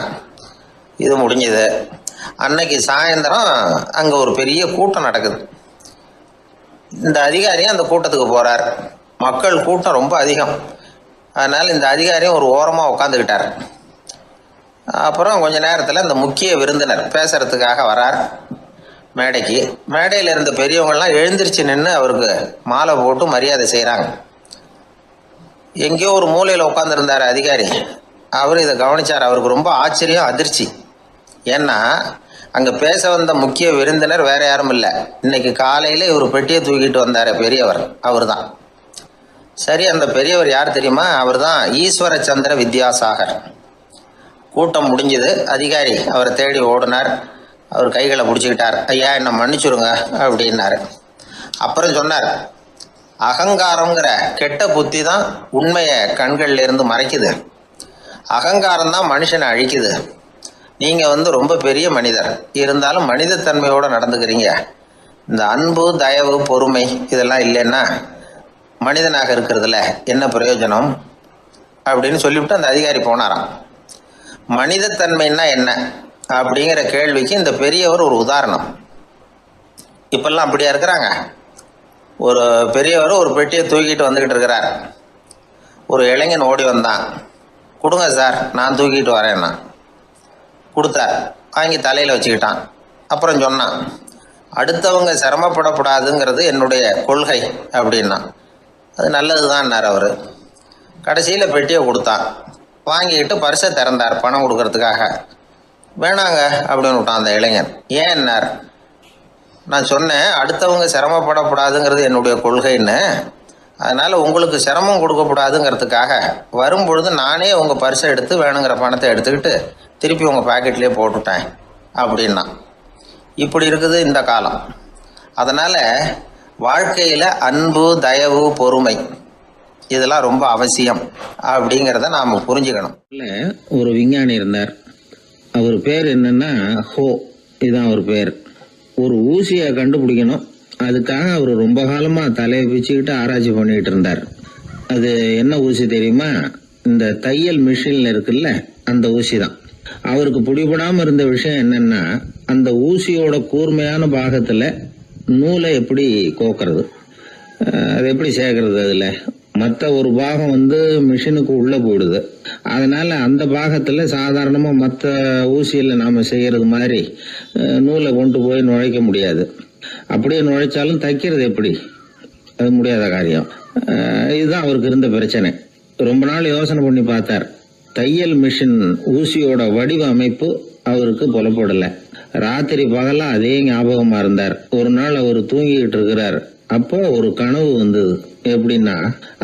இது முடிஞ்சது. அன்னைக்கு சாயந்தரம் அங்கே ஒரு பெரிய கூட்டம் நடக்குது. இந்த அதிகாரியும் அந்த கூட்டத்துக்கு போகிறார். மக்கள் கூட்டம் ரொம்ப அதிகம். அதனால் இந்த அதிகாரியும் ஒரு ஓரமாக உட்காந்துக்கிட்டார். அப்புறம் கொஞ்ச நேரத்தில் இந்த முக்கிய விருந்தினர் பேசுறதுக்காக வரார் மேடைக்கு. மேடையில் இருந்த பெரியவங்கள்லாம் எழுந்திரிச்சு நின்று அவருக்கு மாலை போட்டு மரியாதை செய்கிறாங்க. எங்கேயோ ஒரு மூலையில் உட்காந்துருந்தார் அதிகாரி. அவர் இதை கவனித்தார். அவருக்கு ரொம்ப ஆச்சரியம், அதிர்ச்சி. ஏன்னா அங்கே பேச வந்த முக்கிய விருந்தினர் வேற யாரும் இல்லை. இன்னைக்கு காலையில் இவர் பெட்டியை தூக்கிட்டு வந்தார் பெரியவர், அவர் தான். சரி, அந்த பெரியவர் யார் தெரியுமா? அவர் தான் ஈஸ்வர சந்திர வித்யாசாகர். கூட்டம் முடிஞ்சது. அதிகாரி அவரை தேடி ஓடினார். அவர் கைகளை பிடிச்சிக்கிட்டார். ஐயா என்னை மன்னிச்சுடுங்க அப்படின்னாரு. அப்புறம் சொன்னார், அகங்காரங்கிற கெட்ட புத்தி தான் உண்மையை கண்கள்ல இருந்து மறைக்குது. அகங்காரம் தான் மனுஷனை அழிக்குது. நீங்கள் ரொம்ப பெரிய மனிதர், இருந்தாலும் மனிதத்தன்மையோடு நடந்துக்கிறீங்க. இந்த அன்பு, தயவு, பொறுமை இதெல்லாம் இல்லைன்னா மனிதனாக இருக்கிறதுல என்ன பிரயோஜனம் அப்படின்னு சொல்லிவிட்டு அந்த அதிகாரி போனாராம். மனிதத்தன்மைன்னா என்ன அப்படிங்கிற கேள்விக்கு இந்த பெரியவர் ஒரு உதாரணம். இப்பெல்லாம் அப்படியா இருக்கிறாங்க? ஒரு பெரியவர் ஒரு பெட்டியை தூக்கிட்டு வந்துக்கிட்டு இருக்கிறார். ஒரு இளைஞன் ஓடி வந்தான். கொடுங்க சார், நான் தூக்கிட்டு வரேன்னா. கொடுத்தார். வாங்கி தலையில் வச்சுக்கிட்டான். அப்புறம் சொன்னான், அடுத்தவங்க சிரமப்படக்கூடாதுங்கிறது என்னுடைய கொள்கை அப்படின்னா. அது நல்லது தான்னார் அவர். கடைசியில் பெட்டியை கொடுத்தான். வாங்கிக்கிட்டு பரிசை திறந்தார் பணம் கொடுக்கறதுக்காக. வேணாங்க அப்படின்னு விட்டான் அந்த இளைஞன். ஏன்னார், நான் சொன்னேன் அடுத்தவங்க சிரமப்படக்கூடாதுங்கிறது என்னுடைய கொள்கைன்னு. அதனால் உங்களுக்கு சிரமம் கொடுக்கக்கூடாதுங்கிறதுக்காக வரும்பொழுது நானே உங்கள் பரிசை எடுத்து வேணுங்கிற பணத்தை எடுத்துக்கிட்டு திருப்பி உங்கள் பாக்கெட்லேயே போட்டுட்டேன் அப்படின்னா. இப்படி இருக்குது இந்த காலம். அதனால் வாழ்க்கையில் அன்பு, தயவு, பொறுமை இதெல்லாம் ரொம்ப அவசியம் அப்படிங்கிறத நாம் புரிஞ்சுக்கணும். ஒரு விஞ்ஞானி இருந்தார். அவர் பேர் என்னன்னா ஹோ, இதுதான் அவர் பேர். ஒரு ஊசியை கண்டுபிடிக்கணும், அதுக்காக அவர் ரொம்ப காலமாக தலையை பிச்சுக்கிட்டு ஆராய்ச்சி பண்ணிகிட்டு இருந்தார். அது என்ன ஊசி தெரியுமா? இந்த தையல் மிஷினில் இருக்குல்ல, அந்த ஊசி தான். அவருக்கு பிடிபடாமல் இருந்த விஷயம் என்னன்னா, அந்த ஊசியோட கூர்மையான பாகத்தில் நூலை எப்படி கோக்கிறது, அது எப்படி சேர்க்கறது. அதில் மற்ற ஒரு பாகம் மிஷினுக்கு உள்ளே போயிடுது. அதனால் அந்த பாகத்தில் சாதாரணமாக மற்ற ஊசியில் நாம் செய்கிறது மாதிரி நூலை கொண்டு போய் நுழைக்க முடியாது. அப்படியே நுழைச்சாலும் தைக்கிறது எப்படி, அது முடியாத காரியம். இதுதான் அவருக்கு இருந்த பிரச்சனை. ரொம்ப நாள் யோசனை பண்ணி பார்த்தார். தையல் மிஷின் ஊசியோட வடிவ அமைப்பு அவருக்கு புலப்படலை. ராத்திரி பகலா அதே ஞாபகமாக இருந்தார். ஒரு நாள் அவர் தூங்கிக்கிட்டு இருக்கிறார். அப்போ ஒரு கனவு வந்தது. எப்படின்னா,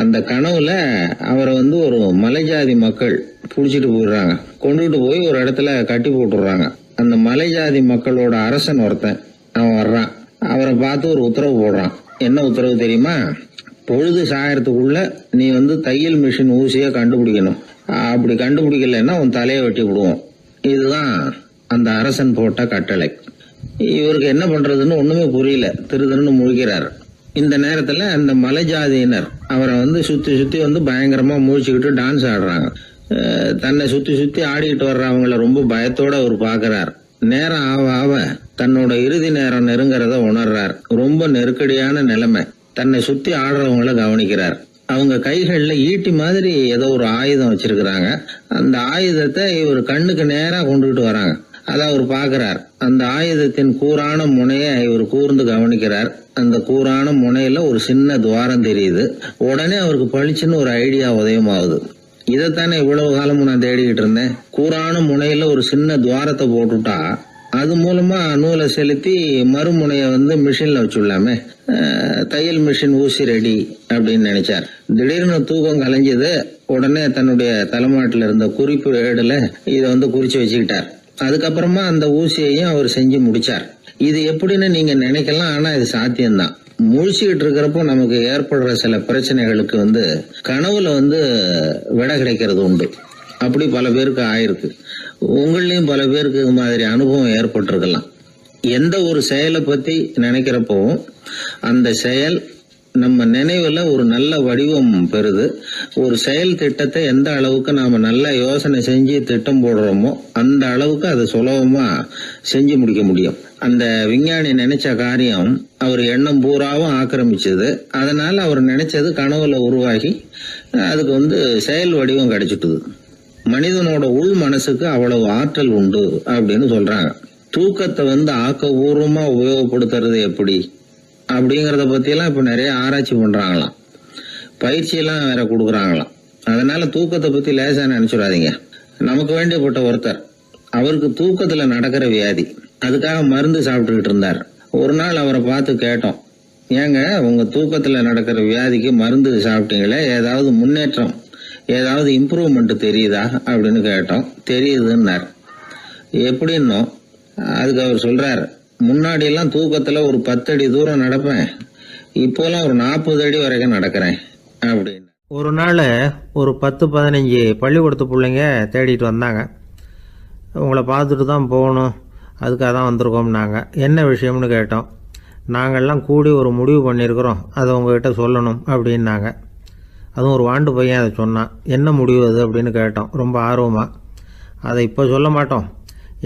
அந்த கனவுல அவரை ஒரு மலைஜாதி மக்கள் பிடிச்சிட்டு போயிடுறாங்க. கொண்டுகிட்டு போய் ஒரு இடத்துல கட்டி போட்டுடுறாங்க. அந்த மலைஜாதி மக்களோட அரசன் ஒருத்தன் அவன் வர்றான். அவரை பார்த்து ஒரு உத்தரவு போடுறான். என்ன உத்தரவு தெரியுமா? பொழுது சாயறதுக்குள்ள நீ தையல் மிஷின் ஊசியை கண்டுபிடிக்கணும். அப்படி கண்டுபிடிக்கலைன்னா உன் தலையை வெட்டி விடுவோம். இதுதான் அந்த அரசன் போட்ட கட்டளை. இவருக்கு என்ன பண்றதுன்னு ஒண்ணுமே புரியல. திருன்னு முழிக்கிறார். இந்த நேரத்துல அந்த மலைஜாதியினர் அவரை சுத்தி சுத்தி பயங்கரமா முழிச்சுக்கிட்டு டான்ஸ் ஆடுறாங்க. தன்னை சுத்தி சுத்தி ஆடிக்கிட்டு வர்றவங்கள ரொம்ப பயத்தோட அவர் பாக்குறார். நேரம் ஆவ ஆவ தன்னோட இறுதி நேரம் நெருங்கிறத உணர்றார். ரொம்ப நெருக்கடியான நிலைமை. தன்னை சுத்தி ஆடுறவங்கள கவனிக்கிறார். அவங்க கைகள்ல ஈட்டி மாதிரி ஏதோ ஒரு ஆயுதம் வச்சிருக்கிறாங்க. அந்த ஆயுதத்தை இவர் கண்ணுக்கு நேரா கொண்டுகிட்டு வராங்க. அதை அவர் பாக்குறார். அந்த ஆயுதத்தின் கூரான முனைய இவர் கூர்ந்து கவனிக்கிறார். அந்த கூரான முனையில ஒரு சின்ன துவாரம் தெரியுது. உடனே அவருக்கு பளிச்சுன்னு ஒரு ஐடியா உதயமாகுது. இதைத்தானே இவ்வளவு காலமும் நான் தேடிக்கிட்டு இருந்தேன். கூரான முனையில ஒரு சின்ன துவாரத்தை போட்டுட்டா அது மூலமா நூலை செலுத்தி மறுமுனைய மிஷின்ல வச்சுடலாமே. தையல் மிஷின் ஊசி ரெடி அப்படின்னு நினைச்சார். திடீர்னு தூக்கம் கலைஞ்சது. உடனே தன்னுடைய தலைமாட்டில் இருந்த குறிப்பு ஏடுல இதை குறிச்சு வச்சுக்கிட்டார். அதுக்கப்புறமா அந்த ஊசியையும் அவர் செஞ்சு முடிச்சார். இது எப்படின்னு நீங்க நினைக்கலாம், ஆனா இது சாத்தியம்தான். முழிச்சுக்கிட்டு இருக்கிறப்போ நமக்கு ஏற்படுற சில பிரச்சனைகளுக்கு கனவுல விடை கிடைக்கிறது உண்டு. அப்படி பல பேருக்கு ஆயிருக்கு. உங்களையும் பல பேருக்கு இது மாதிரி அனுபவம் ஏற்பட்டிருக்கலாம். எந்த ஒரு செயலை பத்தி நினைக்கிறப்போ அந்த செயல் நம்ம நினைவுல ஒரு நல்ல வடிவம் பெறுது. ஒரு செயல் திட்டத்தை எந்த அளவுக்கு நாம நல்ல யோசனை செஞ்சு திட்டம் போடுறோமோ அந்த அளவுக்கு அதை சுலபமா செஞ்சு முடிக்க முடியும். அந்த விஞ்ஞானி நினைச்ச காரியம் அவர் எண்ணம் பூராவும் ஆக்கிரமிச்சது. அதனால அவர் நினைச்சது கனவுல உருவாகி அதுக்கு செயல் வடிவம் கிடைச்சிட்டுது. மனிதனோட உள் மனசுக்கு அவ்வளவு ஆற்றல் உண்டு அப்படின்னு சொல்றாங்க. தூக்கத்தை ஆக்கபூர்வமா உபயோகப்படுத்துறது எப்படி அப்படிங்கறத பத்தியெல்லாம் இப்ப நிறைய ஆராய்ச்சி பண்றாங்களாம். பயிற்சியெல்லாம் வேற கொடுக்குறாங்களாம். அதனால தூக்கத்தை பத்தி லேசா நினைச்சுடாதீங்க. நமக்கு வேண்டியப்பட்ட ஒருத்தர், அவருக்கு தூக்கத்துல நடக்கிற வியாதி, அதுக்காக மருந்து சாப்பிட்டுக்கிட்டு இருந்தார். ஒரு நாள் அவரை பார்த்து கேட்டோம், ஏங்க உங்க தூக்கத்துல நடக்கிற வியாதிக்கு மருந்து சாப்பிட்டீங்களே, ஏதாவது முன்னேற்றம், ஏதாவது இம்ப்ரூவ்மெண்ட் தெரியுதா அப்படின்னு கேட்டோம். தெரியுதுன்னார். எப்படின்னோ, அதுக்கு அவர் சொல்றார், முன்னாடி எல்லாம் தூக்கத்துல ஒரு 10 அடி தூரம் நடப்பேன், இப்போலாம் ஒரு 40 அடி வரைக்கும் நடக்கிறேன் அப்படின்னு. ஒரு நாள் ஒரு 10-15 பள்ளிக்கூடத்து பிள்ளைங்க தேடிட்டு வந்தாங்க. உங்களை பார்த்துட்டு தான் போகணும், அதுக்காக தான் வந்திருக்கோம்னாங்க. என்ன விஷயம்னு கேட்டோம். நாங்கள்லாம் கூடி ஒரு முடிவு பண்ணியிருக்கிறோம், அதை உங்ககிட்ட சொல்லணும் அப்படின்னாங்க. அதுவும் ஒரு வாண்டு பையன் அதை சொன்னான். என்ன முடிவு அது அப்படின்னு கேட்டோம் ரொம்ப ஆர்வமாக. அதை இப்போ சொல்ல மாட்டோம்,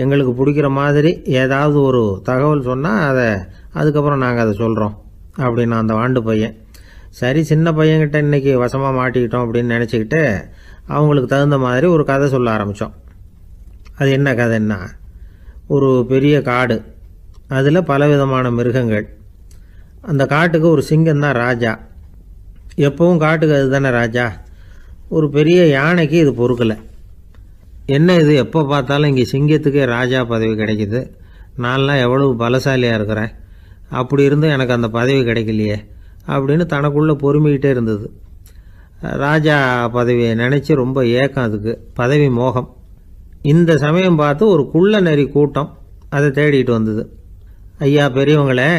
எங்களுக்கு பிடிக்கிற மாதிரி ஏதாவது ஒரு தகவல் சொன்னால் அதுக்கப்புறம் நாங்கள் அதை சொல்கிறோம் அப்படின்னா அந்த வாண்டு பையன். சரி, சின்ன பையன்கிட்ட இன்றைக்கி வசமாக மாட்டிக்கிட்டோம் அப்படின்னு நினச்சிக்கிட்டு அவங்களுக்கு தகுந்த மாதிரி ஒரு கதை சொல்ல ஆரம்பித்தோம். அது என்ன கதைன்னா, ஒரு பெரிய காடு, அதில் பலவிதமான மிருகங்கள். அந்த காட்டுக்கு ஒரு சிங்கம் தான் ராஜா. எப்பவும் காட்டுக்கு அது தானே ராஜா. ஒரு பெரிய யானைக்கு இது பொறுக்கலை. என்ன இது, எப்போ பார்த்தாலும் இங்கே சிங்கத்துக்கே ராஜா பதவி கிடைக்குது, நான்லாம் எவ்வளவு பலசாலியாக இருக்கிறேன், அப்படி இருந்தும் எனக்கு அந்த பதவி கிடைக்கலையே அப்படின்னு தனக்குள்ளே பொறுமிக்கிட்டே இருந்தது. ராஜா பதவியை நினச்சி ரொம்ப ஏக்கம், அதுக்கு பதவி மோகம். இந்த சமயம் பார்த்து ஒரு குள்ள நரி கூட்டம் அதை தேடிட்டு வந்தது. ஐயா பெரியவங்களே,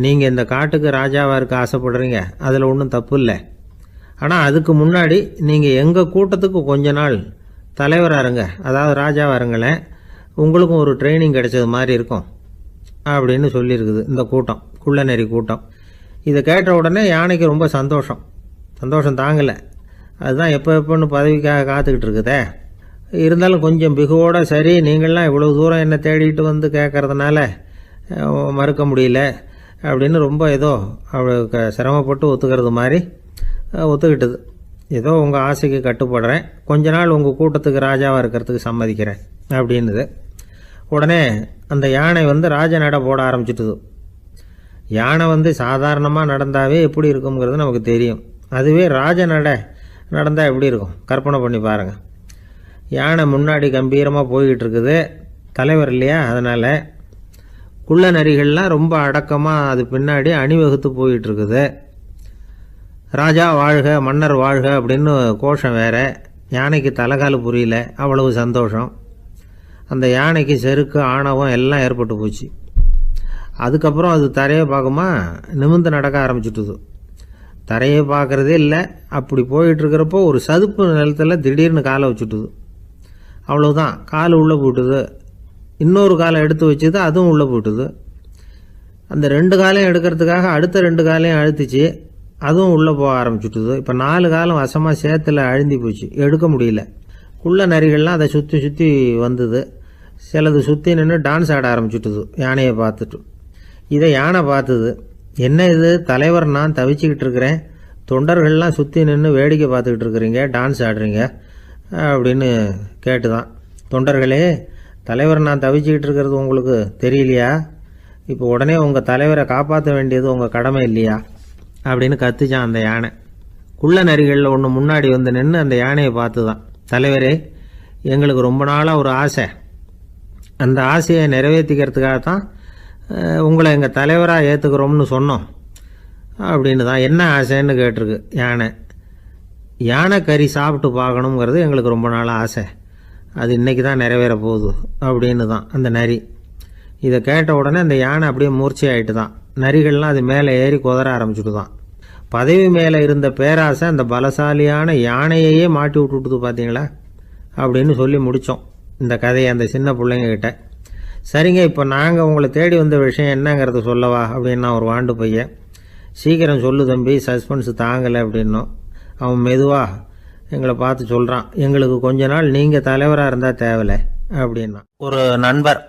நீங்கள் இந்த காட்டுக்கு ராஜாவாக இருக்க ஆசைப்படுறீங்க, அதில் ஒன்றும் தப்பு இல்லை. ஆனால் அதுக்கு முன்னாடி நீங்கள் எங்கள் கூட்டத்துக்கு கொஞ்ச நாள் தலைவராக இருங்க, அதாவது ராஜாவாக இருங்களேன், உங்களுக்கும் ஒரு ட்ரைனிங் கிடைச்சது மாதிரி இருக்கும் அப்படின்னு சொல்லியிருக்குது இந்த கூட்டம், குள்ள நெறி கூட்டம். இதை கேட்ட உடனே யானைக்கு ரொம்ப சந்தோஷம் தாங்கலை. அதுதான் எப்போன்னு பதவிக்காக காத்துக்கிட்டு இருக்குதே. இருந்தாலும் கொஞ்சம் பிகுவோட, சரி நீங்கள்லாம் இவ்வளோ தூரம் என்னை தேடிட்டு வந்து கேட்கறதுனால மறுக்க முடியல அப்படின்னு ரொம்ப ஏதோ அவளுக்கு சிரமப்பட்டு ஒத்துக்கிறது மாதிரி ஒத்துக்கிட்டது. ஏதோ உங்கள் ஆசைக்கு கட்டுப்படுறேன், கொஞ்ச நாள் உங்கள் கூட்டத்துக்கு ராஜாவாக இருக்கிறதுக்கு சம்மதிக்கிறேன் அப்படின்னுது. உடனே அந்த யானை ராஜ நட போட ஆரம்பிச்சிட்டுது. யானை சாதாரணமாக நடந்தாவே எப்படி இருக்குங்கிறது நமக்கு தெரியும். அதுவே ராஜ நடந்தால் எப்படி இருக்கும் கற்பனை பண்ணி பாருங்கள். யானை முன்னாடி கம்பீரமாக போய்கிட்டு இருக்குது, தலைவர் இல்லையா, அதனால் குள்ள நரிகள்லாம் ரொம்ப அடக்கமாக அது பின்னாடி அணிவகுத்து போயிட்டு இருக்குது. ராஜா வாழ்க, மன்னர் வாழ்க அப்படின்னு கோஷம் வேற. யானைக்கு தலைகால புரியல, அவ்வளவு சந்தோஷம். அந்த யானைக்கு செருக்கு, ஆணவம் எல்லாம் ஏற்பட்டு போச்சு. அதுக்கப்புறம் அது தரையை பார்க்குமா, நிமிர்ந்து நடக்க ஆரம்பிச்சுட்டுது. தரையை பார்க்குறதே இல்லை. அப்படி போயிட்டுருக்கிறப்போ ஒரு சதுப்பு நிலத்தில் திடீர்னு காலை வச்சுட்டுது. அவ்வளோதான், கால் உள்ளே போட்டுது. இன்னொரு காலை எடுத்து வச்சுது, அதுவும் உள்ளே போட்டுது. அந்த 2 காலையும் எடுக்கிறதுக்காக அடுத்த 2 காலையும் அழுத்திச்சு, அதுவும் உள்ளே போக ஆரம்பிச்சுட்டுது. இப்போ 4 காலம் வசமாக சேத்துல அழுந்தி போச்சு, எடுக்க முடியல. குள்ள நரிகள்லாம் அதை சுற்றி சுற்றி வந்தது. சிலது சுற்றி நின்று டான்ஸ் ஆட ஆரம்பிச்சுட்டுது யானையை பார்த்துட்டு. இதை யானை பார்த்தது. என்ன இது, தலைவர் நான் தவிச்சிக்கிட்டு இருக்கிறேன், தொண்டர்கள்லாம் சுற்றி நின்று வேடிக்கை பார்த்துக்கிட்டு இருக்கிறீங்க, டான்ஸ் ஆடுறீங்க அப்படின்னு கேட்டுதான். தொண்டர்களே, தலைவர் நான் தவிச்சிக்கிட்டு இருக்கிறது உங்களுக்கு தெரியலையா? இப்போ உடனே உங்கள் தலைவரை காப்பாற்ற வேண்டியது உங்கள் கடமை இல்லையா அப்படின்னு கத்துச்சான் அந்த யானை. குள்ள நரிகளில் ஒன்று முன்னாடி நின்று அந்த யானையை பார்த்து தான், தலைவரே எங்களுக்கு ரொம்ப நாளாக ஒரு ஆசை, அந்த ஆசையை நிறைவேற்றிக்கிறதுக்காக தான் உங்களை எங்கள் தலைவராக ஏற்றுக்கிறோம்னு சொன்னோம் அப்படின்னு தான். என்ன ஆசைன்னு கேட்டிருக்கு யானை. யானை கறி சாப்பிட்டு பார்க்கணுங்கிறது எங்களுக்கு ரொம்ப நாளாக ஆசை, அது இன்றைக்கி தான் நிறைவேற போகுது அப்படின்னு தான் அந்த நரி. இதை கேட்ட உடனே அந்த யானை அப்படியே மூர்ச்சி ஆகிட்டு தான். நரிகள்லாம் அது மேலே ஏறி குதற ஆரம்பிச்சுட்டு தான். பதவி மேலே இருந்த பேராசை அந்த பலசாலியான யானையையே மாட்டி விட்டுட்டுது பார்த்தீங்களா அப்படின்னு சொல்லி முடித்தோம் இந்த கதையை அந்த சின்ன பிள்ளைங்கக்கிட்ட. சரிங்க, இப்போ நாங்கள் உங்களை தேடி வந்த விஷயம் என்னங்கிறத சொல்லவா அப்படின்னா ஒரு வாண்டு பையன். சீக்கிரம் சொல்லு தம்பி, சஸ்பென்ஸ் தாங்கலை அப்படின்னோம். அவன் மெதுவாக எங்களை பார்த்து சொல்கிறான், எங்களுக்கு கொஞ்ச நாள் நீங்கள் தலைவராக இருந்தால் தேவலை அப்படின்னா. ஒரு நண்பர்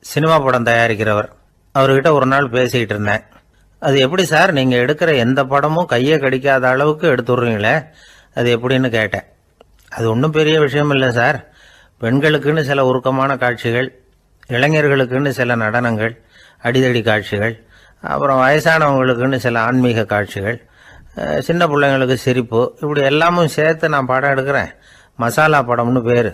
சினிமா படம் தயாரிக்கிறவர், அவர்கிட்ட ஒரு நாள் பேசிக்கிட்டு இருந்தேன். அது எப்படி சார், நீங்கள் எடுக்கிற எந்த படமும் கையை கடிக்காத அளவுக்கு எடுத்துடுறீங்களே, அது எப்படின்னு கேட்டேன். அது ஒன்றும் பெரிய விஷயம் இல்லை சார், பெண்களுக்குன்னு சில உருக்கமான காட்சிகள், இளைஞர்களுக்குன்னு சில நடனங்கள், அடிதடி காட்சிகள், அப்புறம் வயசானவங்களுக்குன்னு சில ஆன்மீக காட்சிகள், சின்ன பிள்ளைங்களுக்கு சிரிப்பு, இப்படி எல்லாமும் சேர்த்து நான் படம் எடுக்கிறேன். மசாலா படம்னு பேர்.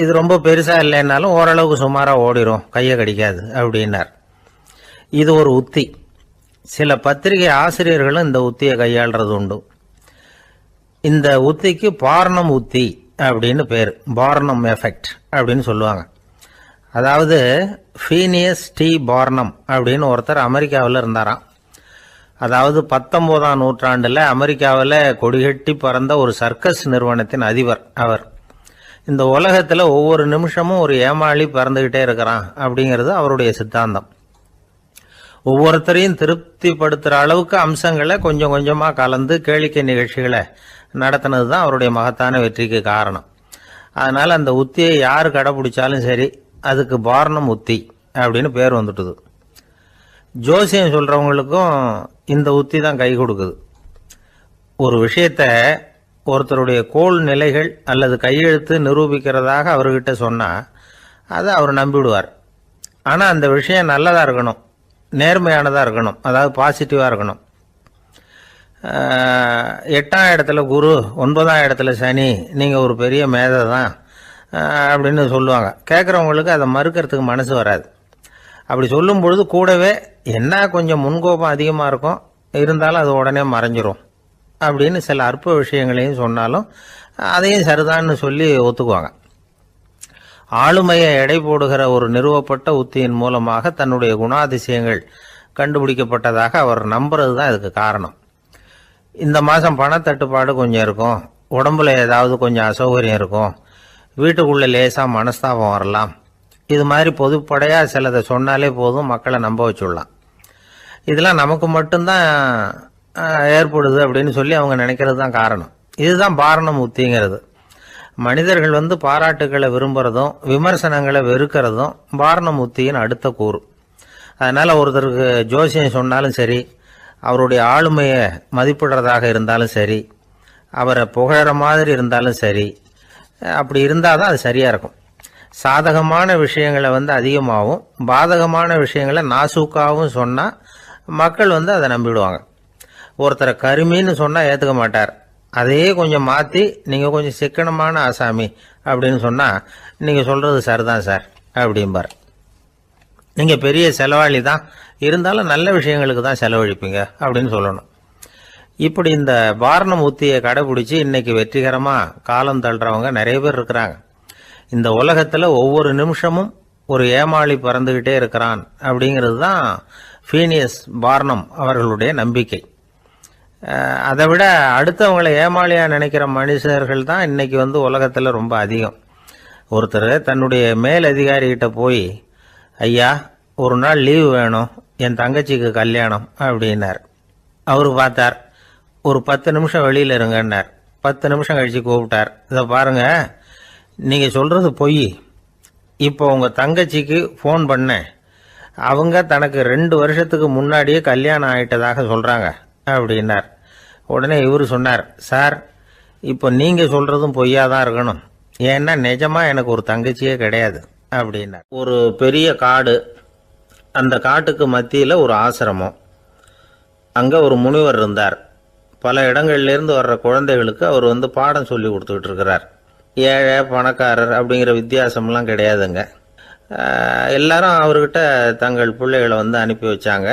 இது ரொம்ப பெருசாக இல்லைன்னாலும் ஓரளவுக்கு சுமாராக ஓடிடும், கையை கடிக்காது அப்படின்னார். இது ஒரு உத்தி. சில பத்திரிகை ஆசிரியர்களும் இந்த உத்தியை கையாளுறது உண்டு. இந்த உத்திக்கு பார்னம் உத்தி அப்படின்னு பேர், பார்னம் எஃபெக்ட் அப்படின்னு சொல்லுவாங்க. அதாவது ஃபீனியஸ் டி பார்னம் அப்படின்னு ஒருத்தர் அமெரிக்காவில் இருந்தாராம். அதாவது 19ஆம் நூற்றாண்டில் அமெரிக்காவில் கொடிகட்டி பறந்த ஒரு சர்க்கஸ் நிறுவனத்தின் அதிபர் அவர். இந்த உலகத்தில் ஒவ்வொரு நிமிஷமும் ஒரு ஏமாளி பறந்துகிட்டே இருக்கிறான் அப்படிங்கிறது அவருடைய சித்தாந்தம். ஒவ்வொருத்தரையும் திருப்திப்படுத்துகிற அளவுக்கு அம்சங்களை கொஞ்சம் கொஞ்சமாக கலந்து கேளிக்கை நிகழ்ச்சிகளை நடத்தினது தான் அவருடைய மகத்தான வெற்றிக்கு காரணம். அதனால் அந்த உத்தியை யார் கடைப்பிடிச்சாலும் சரி, அதுக்கு பார்னம் உத்தி அப்படின்னு பேர் வந்துட்டுது. ஜோசியம் சொல்கிறவங்களுக்கும் இந்த உத்தி தான் கை கொடுக்குது. ஒரு விஷயத்தை ஒருத்தருடைய கோள் நிலைகள் அல்லது கையெழுத்து நிரூபிக்கிறதாக அவர்கிட்ட சொன்னால் அதை அவர் நம்பிவிடுவார். ஆனால் அந்த விஷயம் நல்லதாக இருக்கணும், நேர்மையானதாக இருக்கணும், அதாவது பாசிட்டிவாக இருக்கணும். 8ஆம் இடத்துல குரு, 9ஆம் இடத்துல சனி, நீங்கள் ஒரு பெரிய மேதை தான் அப்படின்னு சொல்லுவாங்க. கேட்குறவங்களுக்கு அதை மறுக்கிறதுக்கு மனசு வராது. அப்படி சொல்லும் பொழுது கூடவே என்ன கொஞ்சம் முன்கோபம் அதிகமாக இருக்கும், இருந்தாலும் அது உடனே மறைஞ்சிரும் அப்படின்னு சில அற்ப விஷயங்களையும் சொன்னாலும் அதையும் சரிதான்னு சொல்லி ஒத்துக்குவாங்க. ஆளுமையை எடை போடுகிற ஒரு நிறுவப்பட்ட உத்தியின் மூலமாக தன்னுடைய குணாதிசயங்கள் கண்டுபிடிக்கப்பட்டதாக அவர் நம்புறது தான் இதுக்கு காரணம். இந்த மாதம் பணத்தட்டுப்பாடு கொஞ்சம் இருக்கும், உடம்புல ஏதாவது கொஞ்சம் அசௌகரியம் இருக்கும், வீட்டுக்குள்ளே லேசாக மனஸ்தாபம் வரலாம். இது மாதிரி பொதுப்படையாக சிலதை சொன்னாலே போதும், மக்களை நம்ப வச்சுடலாம். இதெல்லாம் நமக்கு மட்டும்தான் ஏற்படுது அப்படின்னு சொல்லி அவங்க நினைக்கிறது தான் காரணம். இதுதான் பார்னம் உத்திங்கிறது. மனிதர்கள் பாராட்டுக்களை விரும்புகிறதும் விமர்சனங்களை வெறுக்கிறதும் பார்னம் உத்தியின் அடுத்த கூறு. அதனால் ஒருத்தருக்கு ஜோசியம் சொன்னாலும் சரி, அவருடைய ஆளுமையை மதிப்பிடுறதாக இருந்தாலும் சரி, அவரை புகழற மாதிரி இருந்தாலும் சரி, அப்படி இருந்தால் தான் அது சரியாக இருக்கும். சாதகமான விஷயங்களை அதிகமாகவும் பாதகமான விஷயங்களை நாசூக்காகவும் சொன்னால் மக்கள் அதை நம்பிடுவாங்க. ஒருத்தரை கருமின்னு சொன்னால் ஏற்றுக்க மாட்டார். அதையே கொஞ்சம் மாற்றி நீங்கள் கொஞ்சம் சிக்கனமான ஆசாமி அப்படின்னு சொன்னால் நீங்கள் சொல்கிறது சரிதான் சார் அப்படிம்பார். நீங்கள் பெரிய செலவாளி தான், இருந்தாலும் நல்ல விஷயங்களுக்கு தான் செலவழிப்பீங்க அப்படின்னு சொல்லணும். இப்படி இந்த பார்னம் உத்தியை கடைபிடிச்சி இன்னைக்கு வெற்றிகரமாக காலம் தள்ளுறவங்க நிறைய பேர் இருக்கிறாங்க. இந்த உலகத்தில் ஒவ்வொரு நிமிஷமும் ஒரு ஏமாளி பறந்துக்கிட்டே இருக்கிறான் அப்படிங்கிறது தான் ஃபீனியஸ் பார்னம் அவர்களுடைய நம்பிக்கை. அதை விட அடுத்தவங்களை ஏமாளியாக நினைக்கிற மனுஷர்கள் தான் இன்னைக்கு உலகத்தில் ரொம்ப அதிகம். ஒருத்தர் தன்னுடைய மேல் அதிகாரிகிட்ட போய், ஐயா ஒரு நாள் லீவு வேணும், என் தங்கச்சிக்கு கல்யாணம் அப்படின்னார். அவர் பார்த்தார், ஒரு 10 நிமிஷம் வெளியில் இருங்கன்னார். 10 நிமிஷம் கழித்து கூப்பிட்டார், இதை பாருங்க, நீங்கள் சொல்கிறது பொய். இப்போ உங்கள் தங்கச்சிக்கு ஃபோன் பண்ணேன், அவங்க தனக்கு 2 வருஷத்துக்கு முன்னாடியே கல்யாணம் ஆகிட்டதாக சொல்கிறாங்க அப்படின்னார். உடனே இவர் சொன்னார், சார் இப்போ நீங்கள் சொல்கிறதும் பொய்யா தான் இருக்கணும், ஏன்னா நிஜமாக எனக்கு ஒரு தங்கச்சியே கிடையாது அப்படின்னார். ஒரு பெரிய காடு, அந்த காட்டுக்கு மத்தியில் ஒரு ஆசிரமம். அங்கே ஒரு முனிவர் இருந்தார். பல இடங்கள்லேருந்து வர்ற குழந்தைகளுக்கு அவர் பாடம் சொல்லி கொடுத்துக்கிட்டு இருக்கிறார். ஏழை பணக்காரர் அப்படிங்கிற வித்தியாசம்லாம் கிடையாதுங்க. எல்லாரும் அவர்கிட்ட தங்கள் பிள்ளைகளை அனுப்பி வச்சாங்க.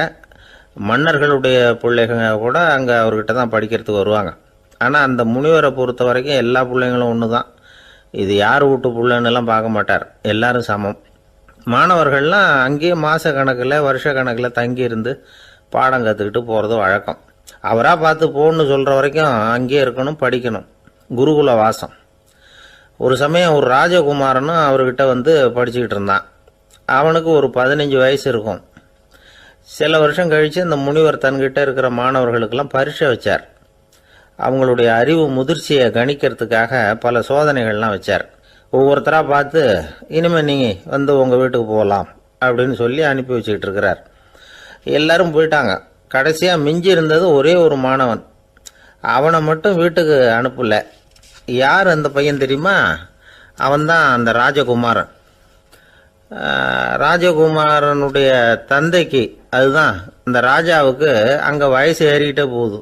மன்னர்களுடைய பிள்ளைங்க கூட அங்கே அவர்கிட்ட தான் படிக்கிறதுக்கு வருவாங்க. ஆனால் அந்த முனிவரை பொறுத்த வரைக்கும் எல்லா பிள்ளைங்களும் ஒன்று தான். இது யார் வீட்டு பிள்ளைன்னெல்லாம் பார்க்க மாட்டார், எல்லாரும் சமம். மாணவர்கள்லாம் அங்கேயே மாத கணக்கில் வருஷ கணக்கில் தங்கி இருந்து பாடம் கற்றுக்கிட்டு போகிறது வழக்கம். அவராக பார்த்து போன்னு சொல்கிற வரைக்கும் அங்கேயே இருக்கணும், படிக்கணும், குருகுல வாசம். ஒரு சமயம் ஒரு ராஜகுமாரனும் அவர்கிட்ட படிச்சுக்கிட்டு இருந்தான். அவனுக்கு ஒரு 15 வயசு இருக்கும். சில வருஷம் கழித்து இந்த முனிவர் தன்கிட்ட இருக்கிற மாணவர்களுக்கெல்லாம் பரீட்சை வச்சார். அவங்களுடைய அறிவு முதிர்ச்சியை கணிக்கிறதுக்காக பல சோதனைகள்லாம் வச்சார். ஒவ்வொருத்தராக பார்த்து, இனிமேல் நீங்கள் உங்கள் வீட்டுக்கு போகலாம் அப்படின்னு சொல்லி அனுப்பி வச்சுக்கிட்டு இருக்கிறார். எல்லாரும் போயிட்டாங்க. கடைசியாக மிஞ்சி இருந்தது ஒரே ஒரு மாணவன். அவனை மட்டும் வீட்டுக்கு அனுப்பலை. யார் அந்த பையன் தெரியுமா? அவன்தான் அந்த ராஜகுமாரன். ராஜகுமாரனுடைய தந்தைக்கு, அதுதான் இந்த ராஜாவுக்கு, அங்கே வயசு ஏறிக்கிட்டே போகுது.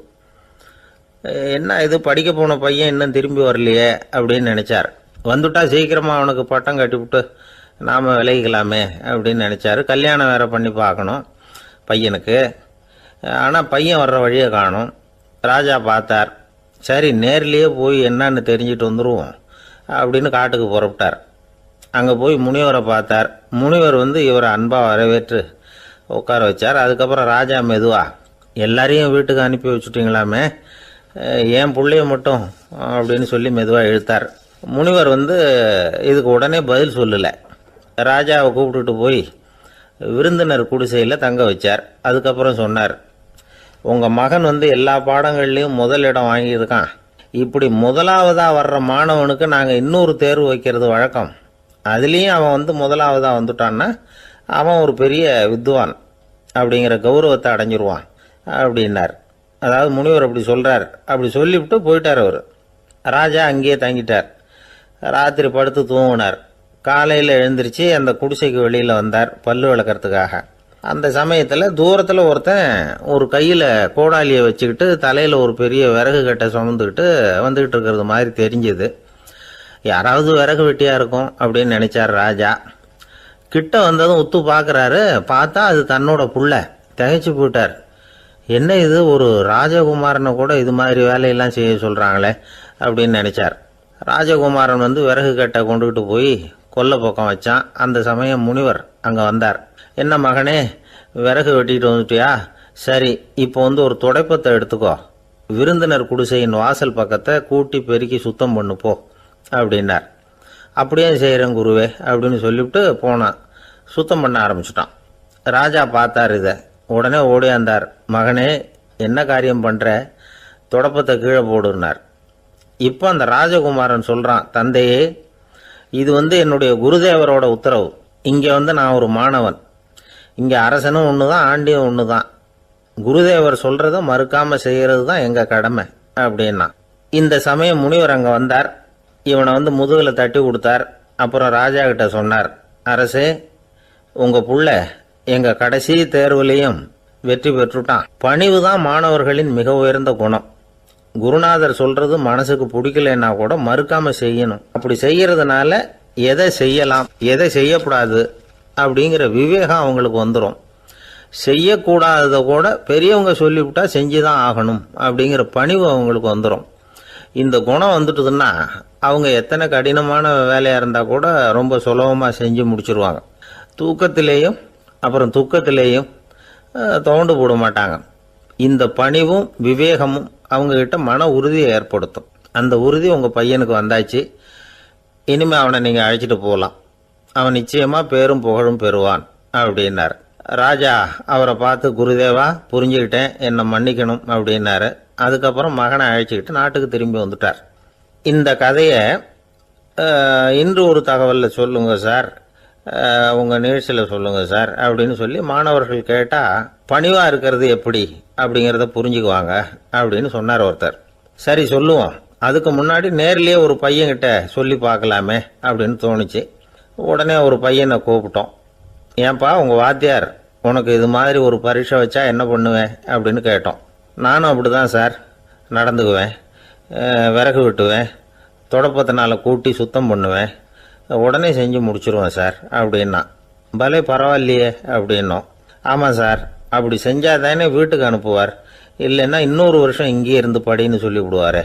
என்ன இது, படிக்க போன பையன் இன்னும் திரும்பி வரலையே அப்படின்னு நினச்சார். வந்துட்டா சீக்கிரமாக அவனுக்கு பட்டம் கட்டிவிட்டு நாம் விலகிக்கலாமே அப்படின்னு நினச்சாரு. கல்யாணம் வேறு பண்ணி பார்க்கணும் பையனுக்கு. ஆனால் பையன் வர்ற வழியை காணும். ராஜா பார்த்தார், சரி நேர்லேயே போய் என்னன்னு தெரிஞ்சுட்டு வந்துடுவோம் அப்படின்னு காட்டுக்கு புறப்பட்டார். அங்கே போய் முனிவரை பார்த்தார். முனிவர் இவரை அன்பாக வரவேற்று உட்கார வச்சார். அதுக்கப்புறம் ராஜா மெதுவா, எல்லாரையும் வீட்டுக்கு அனுப்பி வச்சுட்டிங்களாமே, ஏன் பிள்ளைய மட்டும் அப்படின்னு சொல்லி மெதுவாக இழுத்தார். முனிவர் இதுக்கு உடனே பதில் சொல்லலை. ராஜாவை கூப்பிட்டுட்டு போய் விருந்தினர் குடிசையில் தங்க வச்சார். அதுக்கப்புறம் சொன்னார், உங்கள் மகன் எல்லா பாடங்கள்லேயும் முதலிடம் வாங்கியிருக்கான். இப்படி முதலாவதாக வர்ற மாணவனுக்கு நாங்கள் இன்னொரு தேர்வு வைக்கிறது வழக்கம். அதுலேயும் அவன் முதலாவதாக வந்துட்டான்னா அவன் ஒரு பெரிய வித்வான் அப்படிங்கிற கௌரவத்தை அடைஞ்சிருவான் அப்படின்னார். அதாவது முனிவர் அப்படி சொல்கிறார். அப்படி சொல்லிவிட்டு போயிட்டார் அவர். ராஜா அங்கேயே தங்கிட்டார். ராத்திரி படுத்து தூங்கினார். காலையில் எழுந்திரிச்சு அந்த குடிசைக்கு வெளியில் வந்தார் பல்லு விளக்கறதுக்காக. அந்த சமயத்தில் தூரத்தில் ஒருத்தன் ஒரு கையில் கோடாலியை வச்சுக்கிட்டு தலையில் ஒரு பெரிய விறகு கட்டை சுமந்துக்கிட்டு வந்துக்கிட்டு இருக்கிறது மாதிரி தெரிஞ்சது. யாராவது விறகு வெட்டியாக இருக்கும் அப்படின்னு நினைச்சார் ராஜா. கிட்ட வந்ததும் உத்து பார்க்குறாரு. பார்த்தா அது தன்னோட புள்ள. திகைச்சு போயிட்டார். என்ன இது, ஒரு ராஜகுமாரனை கூட இது மாதிரி வேலையெல்லாம் செய்ய சொல்கிறாங்களே அப்படின்னு நினைச்சார். ராஜகுமாரன் விறகு கட்டை கொண்டுகிட்டு போய் கொல்லை பக்கம் வச்சான். அந்த சமயம் முனிவர் அங்கே வந்தார். என்ன மகனே, விறகு வெட்டிட்டு வந்துட்டியா? சரி, இப்போ ஒரு துடைப்பத்தை எடுத்துக்கோ, விருந்தினர் குடிசையின் வாசல் பக்கத்தை கூட்டி பெருக்கி சுத்தம் பண்ணு போ அப்படின்னார். அப்படியே செய்கிறேன் குருவே அப்படின்னு சொல்லிவிட்டு போனான். சுத்தம் பண்ண ஆரம்பிச்சிட்டான். ராஜா பார்த்தார் இதை. உடனே ஓடியாந்தார். மகனே, என்ன காரியம் பண்ணுற? துடைப்பத்தை கீழே போடுனார். இப்போ அந்த ராஜகுமாரன் சொல்கிறான், தந்தையே, இது என்னுடைய குருதேவரோட உத்தரவு. இங்கே நான் ஒரு மாணவன். இங்கே அரசனும் ஒன்று தான், ஆண்டியும் ஒன்று தான். குருதேவர் சொல்கிறத மறுக்காமல் செய்கிறது தான் எங்கள் கடமை அப்படின்னா. இந்த சமயம் முனிவர் அங்கே வந்தார். இவனை முதுகில் தட்டி கொடுத்தார். அப்புறம் ராஜா கிட்ட சொன்னார், அரசே, உங்கள் புள்ள எங்கள் கடைசி தேர்வுலையும் வெற்றி பெற்றுட்டான். பணிவு தான் மாணவர்களின் மிக உயர்ந்த குணம். குருநாதர் சொல்றது மனசுக்கு பிடிக்கலன்னா கூட மறுக்காம செய்யணும். அப்படி செய்யறதுனால எதை செய்யலாம் எதை செய்யக்கூடாது அப்படிங்கிற விவேகம் அவங்களுக்கு வந்துடும். செய்யக்கூடாதத கூட பெரியவங்க சொல்லிவிட்டா செஞ்சுதான் ஆகணும் அப்படிங்கிற பணிவு அவங்களுக்கு வந்துடும். இந்த குணம் வந்துட்டுதுன்னா அவங்க எத்தனை கடினமான வேலையாக இருந்தால் கூட ரொம்ப சுலபமாக செஞ்சு முடிச்சிருவாங்க. தூக்கத்திலேயும் அப்புறம் துக்கத்திலேயும் தோண்டு போட மாட்டாங்க. இந்த பணிவும் விவேகமும் அவங்கக்கிட்ட மன உறுதியை ஏற்படுத்தும். அந்த உறுதி உங்கள் பையனுக்கு வந்தாச்சு. இனிமேல் அவனை நீங்கள் அழைச்சிட்டு போகலாம். அவன் நிச்சயமாக பேரும் புகழும் பெறுவான் அப்படின்னார். ராஜா அவரை பார்த்து, குருதேவா, புரிஞ்சுக்கிட்டேன், என்னை மன்னிக்கணும் அப்படின்னாரு. அதுக்கப்புறம் மகனை அழைச்சிக்கிட்டு நாட்டுக்கு திரும்பி வந்துட்டார். இந்த கதையை இன்று ஒரு தகவலில் சொல்லுங்க சார், உங்கள் நிகழ்ச்சியில் சொல்லுங்க சார் அப்படின்னு சொல்லி மாணவர்கள் கேட்டால் பணிவாக இருக்கிறது எப்படி அப்படிங்கிறத புரிஞ்சுக்குவாங்க அப்படின்னு சொன்னார் ஒருத்தர். சரி சொல்லுவோம், அதுக்கு முன்னாடி நேர்லேயே ஒரு பையன்கிட்ட சொல்லி பார்க்கலாமே அப்படின்னு தோணுச்சு. உடனே ஒரு பையனை கூப்பிட்டோம். ஏன்பா, உங்கள் வாத்தியார் உனக்கு இது மாதிரி ஒரு பரீட்சை வச்சா என்ன பண்ணுவேன் அப்படின்னு கேட்டோம். நானும் அப்படி தான் சார் நடந்துக்குவேன், விறகு வெட்டுவேன், தொடப்பத்தினால கூட்டி சுத்தம் பண்ணுவேன், உடனே செஞ்சு முடிச்சிருவேன் சார் அப்படின்னா. பலே பரவாயில்லையே அப்படின்னோம். ஆமாம் சார், அப்படி செஞ்சால் தானே வீட்டுக்கு அனுப்புவார், இல்லைன்னா இன்னொரு வருஷம் இங்கேயே இருந்து படின்னு சொல்லி விடுவார்,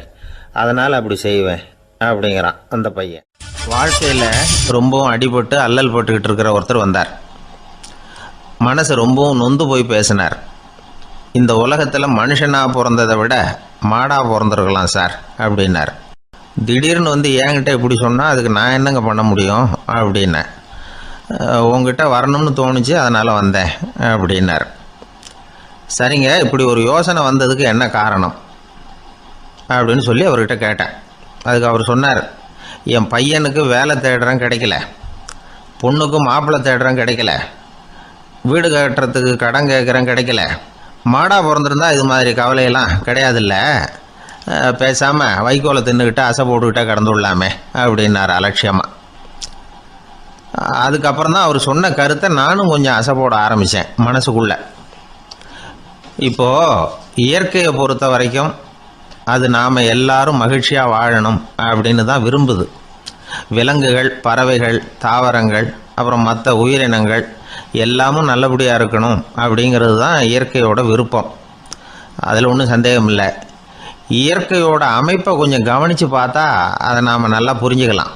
அதனால் அப்படி செய்வேன் அப்படிங்கிறான் அந்த பையன். வாழ்க்கையில் ரொம்பவும் அடிபட்டு அல்லல் போட்டுக்கிட்டு இருக்கிற ஒருத்தர் வந்தார். மனசு ரொம்பவும் நொந்து போய் பேசினார். இந்த உலகத்தில் மனுஷனாக பிறந்ததை விட மாடாக பிறந்திருக்கலாம் சார் அப்படின்னார். திடீர்னு என்கிட்ட இப்படி சொன்னால் அதுக்கு நான் என்னங்க பண்ண முடியும் அப்படின்னேன். உங்ககிட்ட வரணும்னு தோணுச்சு, அதனால் வந்தேன் அப்படின்னார். சரிங்க, இப்படி ஒரு யோசனை வந்ததுக்கு என்ன காரணம் அப்படின்னு சொல்லி அவர்கிட்ட கேட்டேன். அதுக்கு அவர் சொன்னார், என் பையனுக்கு வேலை தேடுறேன் கிடைக்கல, பொண்ணுக்கு மாப்பிள்ளை தேடுறேன் கிடைக்கல, வீடு கட்டுறதுக்கு கடன் கேட்குறேன் கிடைக்கல, மாடா பிறந்திருந்தா இது மாதிரி கவலையெல்லாம் கிடையாதுல்ல, பேசாமல் வைக்கோலை தின்னுக்கிட்டு அசை போட்டுக்கிட்டே கடந்துடலாமே அப்படின்னார் அலட்சியமாக. அதுக்கப்புறம் தான் அவர் சொன்ன கருத்தை நானும் கொஞ்சம் அசை போட ஆரம்பித்தேன் மனசுக்குள்ளே. இப்போது இயற்கையை பொறுத்த வரைக்கும் அது நாம் எல்லாரும் மகிழ்ச்சியாக வாழணும் அப்படின்னு தான் விரும்புது. விலங்குகள், பறவைகள், தாவரங்கள், அப்புறம் மற்ற உயிரினங்கள் எல்லாமும் நல்லபடியாக இருக்கணும் அப்படிங்கிறது தான் இயற்கையோட விருப்பம். அதில் ஒன்றும் சந்தேகம் இல்லை. இயற்கையோட அமைப்பை கொஞ்சம் கவனித்து பார்த்தா அதை நாம் நல்லா புரிஞ்சுக்கலாம்.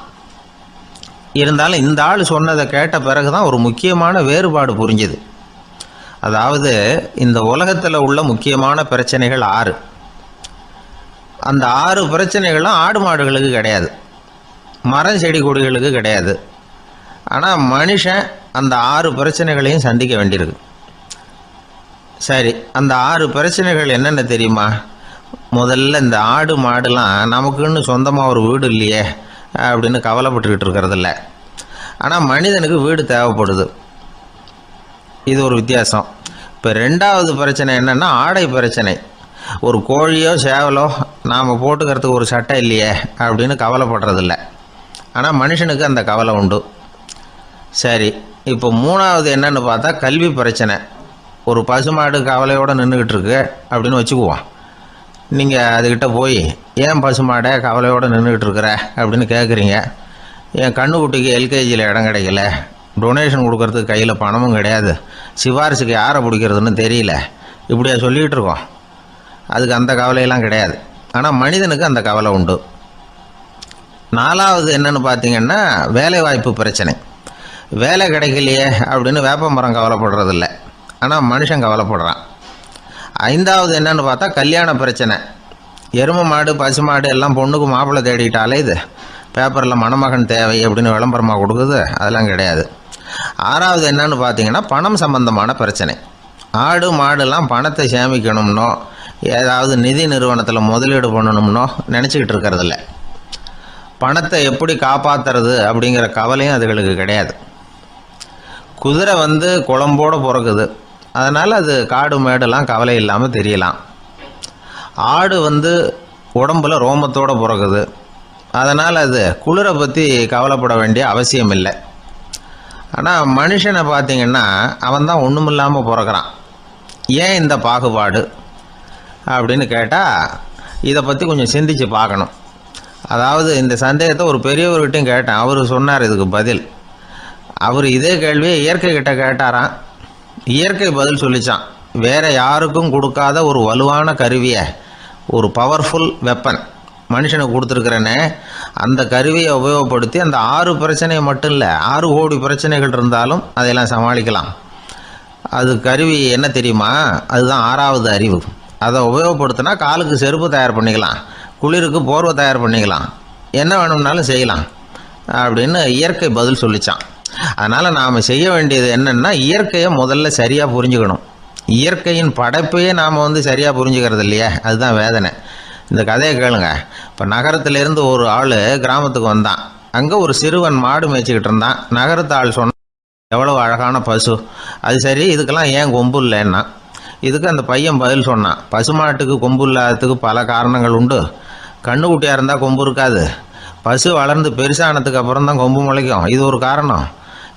இருந்தாலும் இந்த ஆள் சொன்னதை கேட்ட பிறகுதான் ஒரு முக்கியமான வேறுபாடு புரிஞ்சுது. அதாவது இந்த உலகத்தில் உள்ள முக்கியமான பிரச்சனைகள் 6. அந்த 6 பிரச்சனைகளும் ஆடு மாடுகளுக்கு கிடையாது, மரம் செடி கொடிகளுக்கு கிடையாது. ஆனால் மனுஷன் அந்த 6 பிரச்சனைகளையும் சந்திக்க வேண்டியிருக்கு. சரி, அந்த 6 பிரச்சனைகள் என்னென்ன தெரியுமா? முதல்ல இந்த ஆடு மாடுலாம் நமக்குன்னு சொந்தமாக ஒரு வீடு இல்லையே அப்படின்னு கவலைப்பட்டுக்கிட்டு இருக்கிறதில்ல. ஆனால் மனிதனுக்கு வீடு தேவைப்படுது. இது ஒரு வித்தியாசம். இப்போ 2வது பிரச்சனை என்னென்னா ஆடை பிரச்சனை. ஒரு கோழியோ சேவலோ நாம் போட்டுக்கிறதுக்கு ஒரு சட்டை இல்லையே அப்படின்னு கவலைப்படுறதில்ல. ஆனால் மனுஷனுக்கு அந்த கவலை உண்டு. சரி, இப்போ 3வது என்னன்னு பார்த்தா கல்வி பிரச்சனை. ஒரு பசுமாடு கவலையோடு நின்றுக்கிட்டு இருக்கு அப்படின்னு வச்சுக்குவோம். நீங்கள் அதுக்கிட்ட போய் ஏன் பசுமாடை கவலையோடு நின்றுக்கிட்டு இருக்கிற அப்படின்னு கேட்குறீங்க. என் கண்ணுக்குட்டிக்கு எல்கேஜியில் இடம் கிடைக்கல, டொனேஷன் கொடுக்கறதுக்கு கையில் பணமும் கிடையாது, சிபாரிசுக்கு யாரை பிடிக்கிறதுன்னு தெரியல, இப்படியா சொல்லிகிட்டு இருக்கோம். அதுக்கு அந்த கவலையெல்லாம் கிடையாது. ஆனால் மனிதனுக்கு அந்த கவலை உண்டு. 4வது என்னன்னு பார்த்தீங்கன்னா வேலை வாய்ப்பு பிரச்சனை. வேலை கிடைக்கலையே அப்படின்னு வேப்ப மரம் கவலைப்படுறதில்ல, ஆனால் மனுஷன் கவலைப்படுறான். 5வது என்னன்னு பார்த்தா கல்யாண பிரச்சனை. எருமை மாடு பசுமாடு எல்லாம் பொண்ணுக்கு மாப்பிள்ளை தேடிட்டாலே இது பேப்பரில் மணமகன் தேவை அப்படின்னு விளம்பரமாக கொடுக்குது, அதெல்லாம் கிடையாது. 6வது என்னன்னு பார்த்தீங்கன்னா பணம் சம்பந்தமான பிரச்சனை. ஆடு மாடுலாம் பணத்தை சேமிக்கணும்னோ ஏதாவது நிதி நிறுவனத்தில் முதலீடு பண்ணணும்னோ நினச்சிக்கிட்டு இருக்கிறதில்ல. பணத்தை எப்படி காப்பாற்றுறது அப்படிங்கிற கவலையும் அதுகளுக்கு கிடையாது. குதிரை குளம்போடு பிறக்குது, அதனால் அது காடு மேடெல்லாம் கவலை இல்லாமல் தெரியலாம். ஆடு உடம்புல ரோமத்தோடு பிறக்குது, அதனால் அது குளிரை பற்றி கவலைப்பட வேண்டிய அவசியம் இல்லை. ஆனால் மனுஷனை பார்த்திங்கன்னா அவன் தான் ஒன்றுமில்லாமல் பிறக்கிறான். ஏன் இந்த பாகுபாடு அப்படின்னு கேட்டால் இதை பற்றி கொஞ்சம் சிந்திச்சு பார்க்கணும். அதாவது இந்த சந்தேகத்தை ஒரு பெரியவர்கிட்டையும் கேட்டேன். அவர் சொன்னார் இதுக்கு பதில். அவர் இதே கேள்வியை இயற்கை கிட்ட கேட்டாராம். இயற்கை பதில் சொல்லிச்சான். வேறு யாருக்கும் கொடுக்காத ஒரு வலுவான கருவியை, ஒரு பவர்ஃபுல் வெப்பன் மனுஷனுக்கு கொடுத்துருக்குறேனே, அந்த கருவியை உபயோகப்படுத்தி அந்த 6 பிரச்சனையை மட்டும் இல்லை 6 கோடி பிரச்சனைகள் இருந்தாலும் அதையெல்லாம் சமாளிக்கலாம். அது கருவி என்ன தெரியுமா? அதுதான் 6வது அறிவு. அதை உபயோகப்படுத்தினா காலுக்கு செருப்பு தயார் பண்ணிக்கலாம், குளிருக்கு போர்வை தயார் பண்ணிக்கலாம், என்ன வேணும்னாலும் செய்யலாம் அப்படின்னு இயற்கை பதில் சொல்லிச்சான். அதனால் நாம் செய்ய வேண்டியது என்னென்னா இயற்கையை முதல்ல சரியாக புரிஞ்சுக்கணும். இயற்கையின் படைப்பையே நாம் சரியாக புரிஞ்சுக்கிறது இல்லையா, அதுதான் வேதனை. இந்த கதையை கேளுங்க. இப்போ நகரத்திலேருந்து ஒரு ஆள் கிராமத்துக்கு வந்தான். அங்கே ஒரு சிறுவன் மாடு மேய்ச்சிக்கிட்டு இருந்தான். நகரத்து ஆள் சொன்னான், எவ்வளோ அழகான பசு, அது சரி இதுக்கெல்லாம் ஏன் கொம்பு இல்லைன்னா. இதுக்கு அந்த பையன் பதில் சொன்னான், பசுமாட்டுக்கு கொம்பு இல்லாததுக்கு பல காரணங்கள் உண்டு. கண்ணுக்குட்டியாக இருந்தால் கொம்பு இருக்காது, பசு வளர்ந்து பெருசானதுக்கு அப்புறம் தான் கொம்பு முளைக்கும், இது ஒரு காரணம்.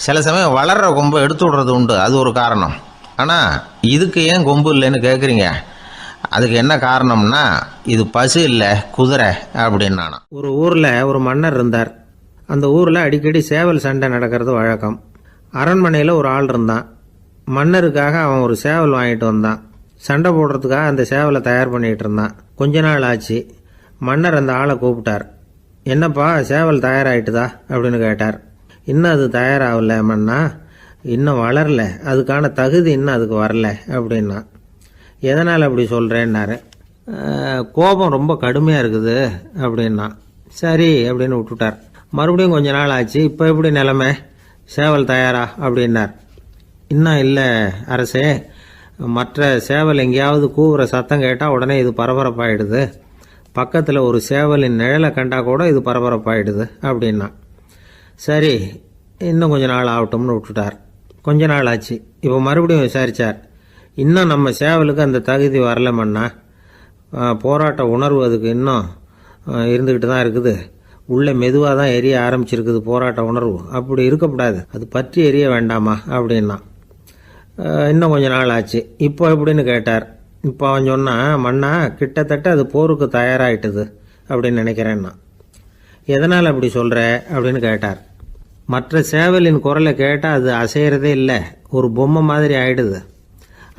சில சமயம் வளர்கிற கொம்பை எடுத்து விடுறது உண்டு, அது ஒரு காரணம். ஆனால் இதுக்கு ஏன் கொம்பு இல்லைன்னு கேட்குறீங்க, அதுக்கு என்ன காரணம்னா இது பசு இல்லை குதிரை அப்படின்னானா. ஒரு ஊரில் ஒரு மன்னர் இருந்தார். அந்த ஊரில் அடிக்கடி சேவல் சண்டை நடக்கிறது வழக்கம். அரண்மனையில் ஒரு ஆள் இருந்தான். மன்னருக்காக அவன் ஒரு சேவல் வாங்கிட்டு வந்தான். சண்டை போடுறதுக்காக அந்த சேவலை தயார் பண்ணிகிட்டு இருந்தான். கொஞ்ச நாள் ஆச்சு. மன்னர் அந்த ஆளை கூப்பிட்டார். என்னப்பா சேவல் தயாராகிட்டுதா அப்படின்னு கேட்டார். இன்னும் அது தயாராகல மன்னா, இன்னும் வளரல, அதுக்கான தகுதி இன்னும் அதுக்கு வரல அப்படின்னா. எதனால் அப்படி சொல்கிறேன்னாரு. கோபம் ரொம்ப கடுமையாக இருக்குது அப்படின்னா. சரி அப்படின்னு விட்டுட்டார். மறுபடியும் கொஞ்ச நாள் ஆச்சு. இப்போ எப்படி நிலைமை, சேவல் தயாரா அப்படின்னார். இன்னும் இல்லை அரசே, மற்ற சேவல் எங்கேயாவது கூவுற சத்தம் கேட்டால் உடனே இது பரபரப்பாயிடுது, பக்கத்தில் ஒரு சேவலின் நிழலை கண்டா கூட இது பரபரப்பாயிடுது அப்படின்னா. சரி இன்னும் கொஞ்ச நாள் ஆகட்டும்னு விட்டுட்டார். கொஞ்ச நாள் ஆச்சு. இப்போ மறுபடியும் விசாரித்தார். இன்னும் நம்ம சேவலுக்கு அந்த தகுதி வரலமன்னா, போராட்ட உணர்வு அதுக்கு இன்னும் இருந்துக்கிட்டு தான் இருக்குது, உள்ளே மெதுவாக தான் எரிய ஆரம்பிச்சிருக்குது போராட்ட உணர்வு, அப்படி இருக்கக்கூடாது, அது பற்றி எரிய வேண்டாமா அப்படின்னா. இன்னும் கொஞ்ச நாள் ஆச்சு. இப்போ எப்படின்னு கேட்டார். இப்போ அவன் சொன்னான், மன்னா கிட்டத்தட்ட அது போருக்கு தயாராகிட்டுது அப்படின்னு நினைக்கிறேன்னா. எதனால் அப்படி சொல்கிற அப்படின்னு கேட்டார். மற்ற சேவலின் குரலை கேட்டால் அது அசைகிறதே இல்லை, ஒரு பொம்மை மாதிரி ஆயிடுது,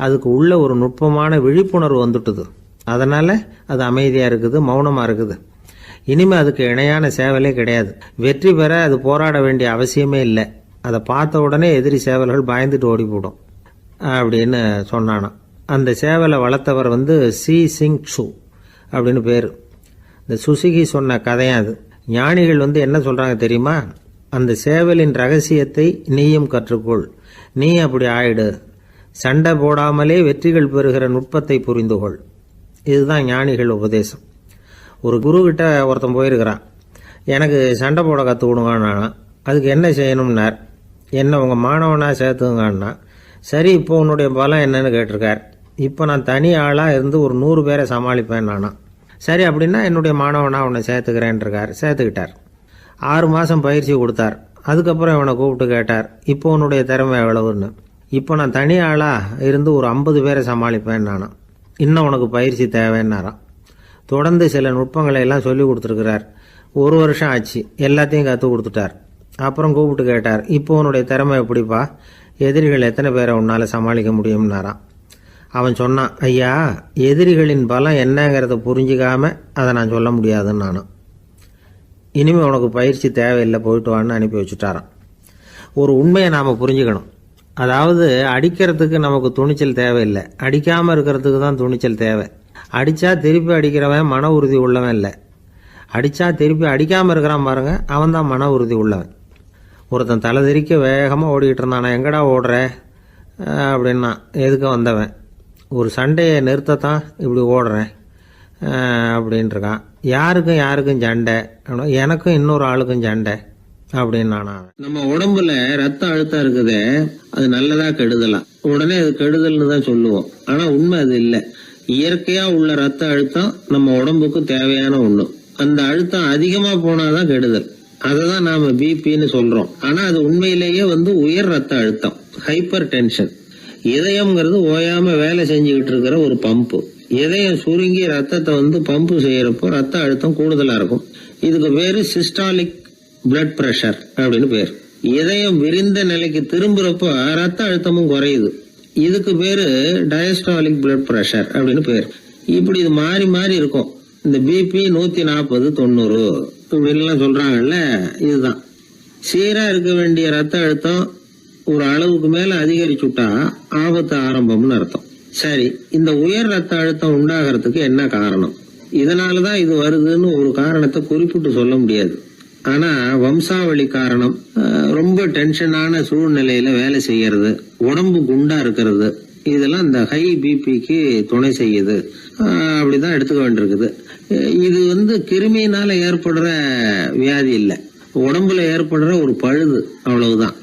அதுக்கு உள்ள ஒரு நுட்பமான விழிப்புணர்வு வந்துட்டுது, அதனால் அது அமைதியாக இருக்குது, மௌனமாக இருக்குது. இனிமே அதுக்கு இணையான சேவலே கிடையாது. வெற்றி பெற அது போராட வேண்டிய அவசியமே இல்லை. அதை பார்த்த உடனே எதிரி சேவல்கள் பயந்துட்டு ஓடி போடும் அப்படின்னு சொன்னானாம். அந்த சேவலை வளர்த்தவர் சி சிங் சு அப்படின்னு பேர். இந்த சுசுகி சொன்ன கதையும் அது. ஞானிகள் என்ன சொல்றாங்க தெரியுமா? அந்த சேவலின் ரகசியத்தை நீயும் கற்றுக்கொள், நீ அப்படி ஆயிடு, சண்டை போடாமலே வெற்றிகள் பெறுகிற நுட்பத்தை புரிந்துகொள். இதுதான் ஞானிகள் உபதேசம். ஒரு குரு கிட்ட ஒருத்தன் போயிருக்கிறான். எனக்கு சண்டை போட கற்றுக் கொடுங்கன்னா. அதுக்கு என்ன செய்யணும்னார். என்ன உங்கள் மாணவனாக சேர்த்துங்கண்ணா. சரி, இப்போ உன்னுடைய பலம் என்னன்னு கேட்டிருக்கார். இப்போ நான் தனி ஆளாக இருந்து ஒரு 100 பேரை சமாளிப்பேன் நானா. சரி, அப்படின்னா என்னுடைய மாணவனாக உன்னை சேர்த்துக்கிறேன்ருக்கார். சேர்த்துக்கிட்டார். 6 மாதம் பயிற்சி கொடுத்தார். அதுக்கப்புறம் இவனை கூப்பிட்டு கேட்டார், இப்போ உன்னுடைய திறமை எவ்வளவுன்னு. இப்போ நான் தனி ஆளாக இருந்து ஒரு 50 பேரை சமாளிப்பேன் நானா. இன்னும் உனக்கு பயிற்சி தேவைன்னாராம். தொடர்ந்து சில நுட்பங்களை எல்லாம் சொல்லி கொடுத்துருக்கிறார். 1 வருஷம் ஆச்சு. எல்லாத்தையும் கற்றுக் கொடுத்துட்டார். அப்புறம் கூப்பிட்டு கேட்டார், இப்போ உன்னுடைய திறமை எப்படிப்பா, எதிரிகள் எத்தனை பேரை உன்னால் சமாளிக்க முடியும்னாராம். அவன் சொன்னான், ஐயா, எதிரிகளின் பலம் என்னங்கிறத புரிஞ்சிக்காம அதை நான் சொல்ல முடியாதுன்னு நானும். இனிமேல் உனக்கு பயிற்சி தேவையில்லை, போயிட்டு வான்னு அனுப்பி வச்சுட்டாரான். ஒரு உண்மையை நாம் புரிஞ்சுக்கணும். அதாவது அடிக்கிறதுக்கு நமக்கு துணிச்சல் தேவையில்லை, அடிக்காமல் இருக்கிறதுக்கு தான் துணிச்சல் தேவை. அடித்தா திருப்பி அடிக்கிறவன் மன உறுதி உள்ளவன் இல்லை, அடித்தா திருப்பி அடிக்காமல் இருக்கிறான் பாருங்க, அவன் தான் மன உறுதி உள்ளவன். ஒருத்தன் தலை திரிக்க வேகமாக ஓடிக்கிட்டு இருந்தான். நான் எங்கடா ஓடுற அப்படின்னா, எதுக்கு வந்தவன், ஒரு சண்டையை நிறுத்தத்தான் இப்படி ஓடுறேன் அப்படின்ட்டுருக்கான். யாருக்கும் சண்டை, எனக்கும் இன்னொரு ஆளுக்கும் சண்டை அப்படின்னு நானா. நம்ம உடம்புல ரத்த அழுத்தம் இருக்குதே, அது நல்லதா கெடுதலா? உடனே அது கெடுதல்னு தான் சொல்லுவோம். ஆனா உண்மை அது இல்லை. இயற்கையா உள்ள ரத்த அழுத்தம் நம்ம உடம்புக்கு தேவையான ஒண்ணு. அந்த அழுத்தம் அதிகமா போனாதான் கெடுதல். அததான் நாம பிபின்னு சொல்றோம். ஆனா அது உண்மையிலேயே உயர் ரத்த அழுத்தம், ஹைப்பர் டென்ஷன். இதயம்ங்கிறது ஓயாம வேலை செஞ்சுக்கிட்டு இருக்கிற ஒரு பம்பு. இதயம் சுருங்கி ரத்தத்தை பம்பு செய்யறப்போ ரத்த அழுத்தம் கூடுதலா இருக்கும். இதுக்கு பேரு சிஸ்டாலிக் பிளட் பிரஷர் அப்படின்னு பேர். இதயம் விரிந்த நிலைக்கு திரும்புறப்போ ரத்த அழுத்தமும் குறையுது. இதுக்கு பேரு டயஸ்டாலிக் பிளட் பிரஷர் அப்படின்னு பேர். இப்படி இது மாறி மாறி இருக்கும். இந்த பிபி 140 90 இப்படின்லாம் சொல்றாங்கல்ல, இதுதான். சீரா இருக்க வேண்டிய ரத்த அழுத்தம் ஒரு அளவுக்கு மேல அதிகரிச்சுட்டா ஆபத்து ஆரம்பம்னு அர்த்தம். சரி, இந்த உயர் ரத்த அழுத்தம் உண்டாகிறதுக்கு என்ன காரணம்? இதனாலதான் இது வருதுன்னு ஒரு காரணத்தை குறிப்பிட்டு சொல்ல முடியாது. ஆனா வம்சாவளி காரணம், ரொம்ப டென்ஷனான சூழ்நிலையில வேலை செய்யறது, உடம்பு குண்டா இருக்கிறது, இதெல்லாம் இந்த ஹை பிபிக்கு துணை செய்யுது. அப்படிதான் எடுத்துக்க வேண்டியிருக்குது. இது கிருமியினால ஏற்படுற வியாதி இல்லை, உடம்புல ஏற்படுற ஒரு பழுது, அவ்வளவுதான்.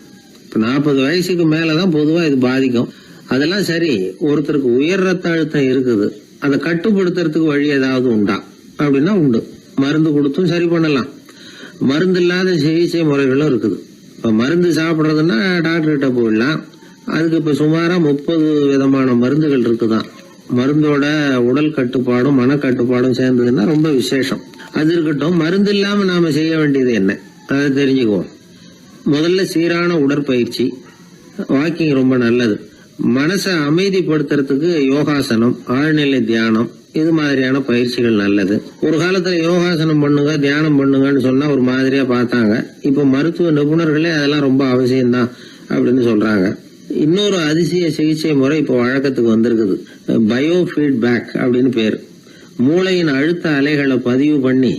இப்ப 40 வயசுக்கு மேலதான் பொதுவா இது பாதிக்கும். அதெல்லாம் சரி. ஒருத்தருக்கு உயர் ரத்த அழுத்தம் இருக்குது, அதை கட்டுப்படுத்துறதுக்கு வழி ஏதாவது உண்டா அப்படின்னா உண்டு. மருந்து கொடுத்தும் சரி பண்ணலாம். மருந்து இல்லாத சிகிச்சை முறைகளும் இருக்குது. இப்ப மருந்து சாப்பிட்றதுன்னா டாக்டர் கிட்ட போயிடலாம். அதுக்கு இப்ப சுமாரா 30 விதமான மருந்துகள் இருக்குதான். மருந்தோட உடல் கட்டுப்பாடும் மனக்கட்டுப்பாடும் சேர்ந்ததுன்னா ரொம்ப விசேஷம். அது இருக்கட்டும், மருந்து இல்லாம நாம செய்ய வேண்டியது என்ன, அதை தெரிஞ்சுக்குவோம். முதல்ல சீரான உடற்பயிற்சி, வாக்கிங் ரொம்ப நல்லது. மனசை அமைதிப்படுத்துறதுக்கு யோகாசனம், ஆழ்நிலை தியானம், இது மாதிரியான பயிற்சிகள் நல்லது. ஒரு காலத்துல யோகாசனம் பண்ணுங்க, தியானம் பண்ணுங்கன்னு சொன்னா ஒரு மாதிரியா பார்த்தாங்க. இப்ப மருத்துவ நிபுணர்களே அதெல்லாம் ரொம்ப அவசியம்தான் அப்படின்னு சொல்றாங்க. இன்னொரு அதிசய சிகிச்சை முறை இப்போ வழக்கத்துக்கு வந்திருக்குது. பயோ ஃபீட்பேக் அப்படின்னு பேர். மூளையின் அழுத்த அலைகளை பதிவு பண்ணி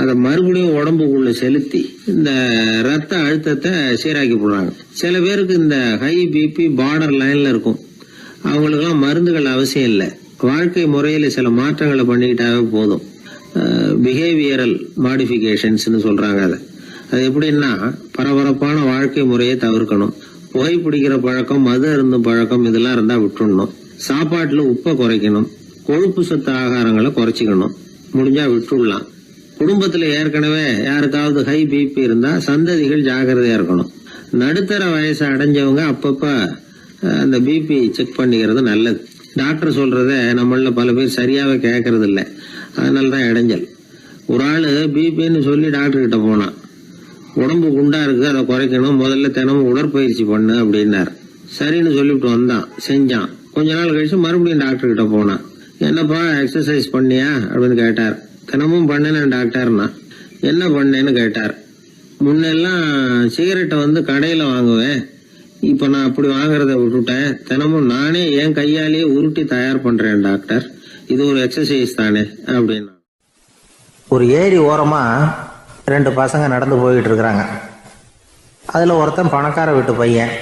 அதை மறுபடியும் உடம்புக்குள்ள செலுத்தி இந்த ரத்த அழுத்தத்தை சீராக்கி போடுறாங்க. சில பேருக்கு இந்த ஹை பிபி பார்டர் லைன்ல இருக்கும். அவங்களுக்கெல்லாம் மருந்துகள் அவசியம் இல்லை. வாழ்க்கை முறையில சில மாற்றங்களை பண்ணிக்கிட்டாவே போதும். பிஹேவியரல் மாடிஃபிகேஷன்ஸ்னு சொல்றாங்க. அது எப்படின்னா, பரபரப்பான வாழ்க்கை முறையை தவிர்க்கணும். புகைப்பிடிக்கிற பழக்கம், மது அருந்தும் பழக்கம், இதெல்லாம் இருந்தா விட்டுடணும். சாப்பாட்டுல உப்பை குறைக்கணும். கொழுப்பு சத்து ஆகாரங்களை குறைச்சிக்கணும். முடிஞ்சா விட்டுடலாம். குடும்பத்துல ஏற்கனவே யாருக்காவது ஹை பிபி இருந்தா சந்ததிகள் ஜாகிரதையா இருக்கணும். நடுத்தர வயசை அடைஞ்சவங்க அப்பப்ப அந்த பிபி செக் பண்ணிக்கிறது நல்லது. டாக்டர் சொல்றத நம்மள பல பேர் சரியாவே கேட்கறது இல்லை. அதனாலதான் இடைஞ்சல். ஒரு ஆளு பிபின்னு சொல்லி டாக்டர் கிட்ட போனான். உடம்பு குண்டா இருக்கு, அதை குறைக்கணும், முதல்ல தினமும் உடற்பயிற்சி பண்ணு அப்படின்னாரு. சரின்னு சொல்லிவிட்டு வந்தான், செஞ்சான். கொஞ்ச நாள் கழிச்சு மறுபடியும் டாக்டர் கிட்ட போனான். என்னப்பா எக்ஸசைஸ் பண்ணியா அப்படின்னு கேட்டார். தினமும் பண்ணினேன் டாக்டர்னா. என்ன பண்ணேன்னு கேட்டார். முன்னெல்லாம் சிகரெட்டை வந்து கடையில் வாங்குவேன், இப்போ நான் அப்படி வாங்குறத விட்டுட்டேன். தினமும் நானே என் கையாலேயே உருட்டி தயார் பண்ணுறேன் டாக்டர். இது ஒரு எக்ஸசைஸ் தானே அப்படின்னா. ஒரு ஏரி ஓரமாக 2 பசங்க நடந்து போய்கிட்டு இருக்கிறாங்க. அதில் ஒருத்தன் பணக்கார வீட்டு பையன்,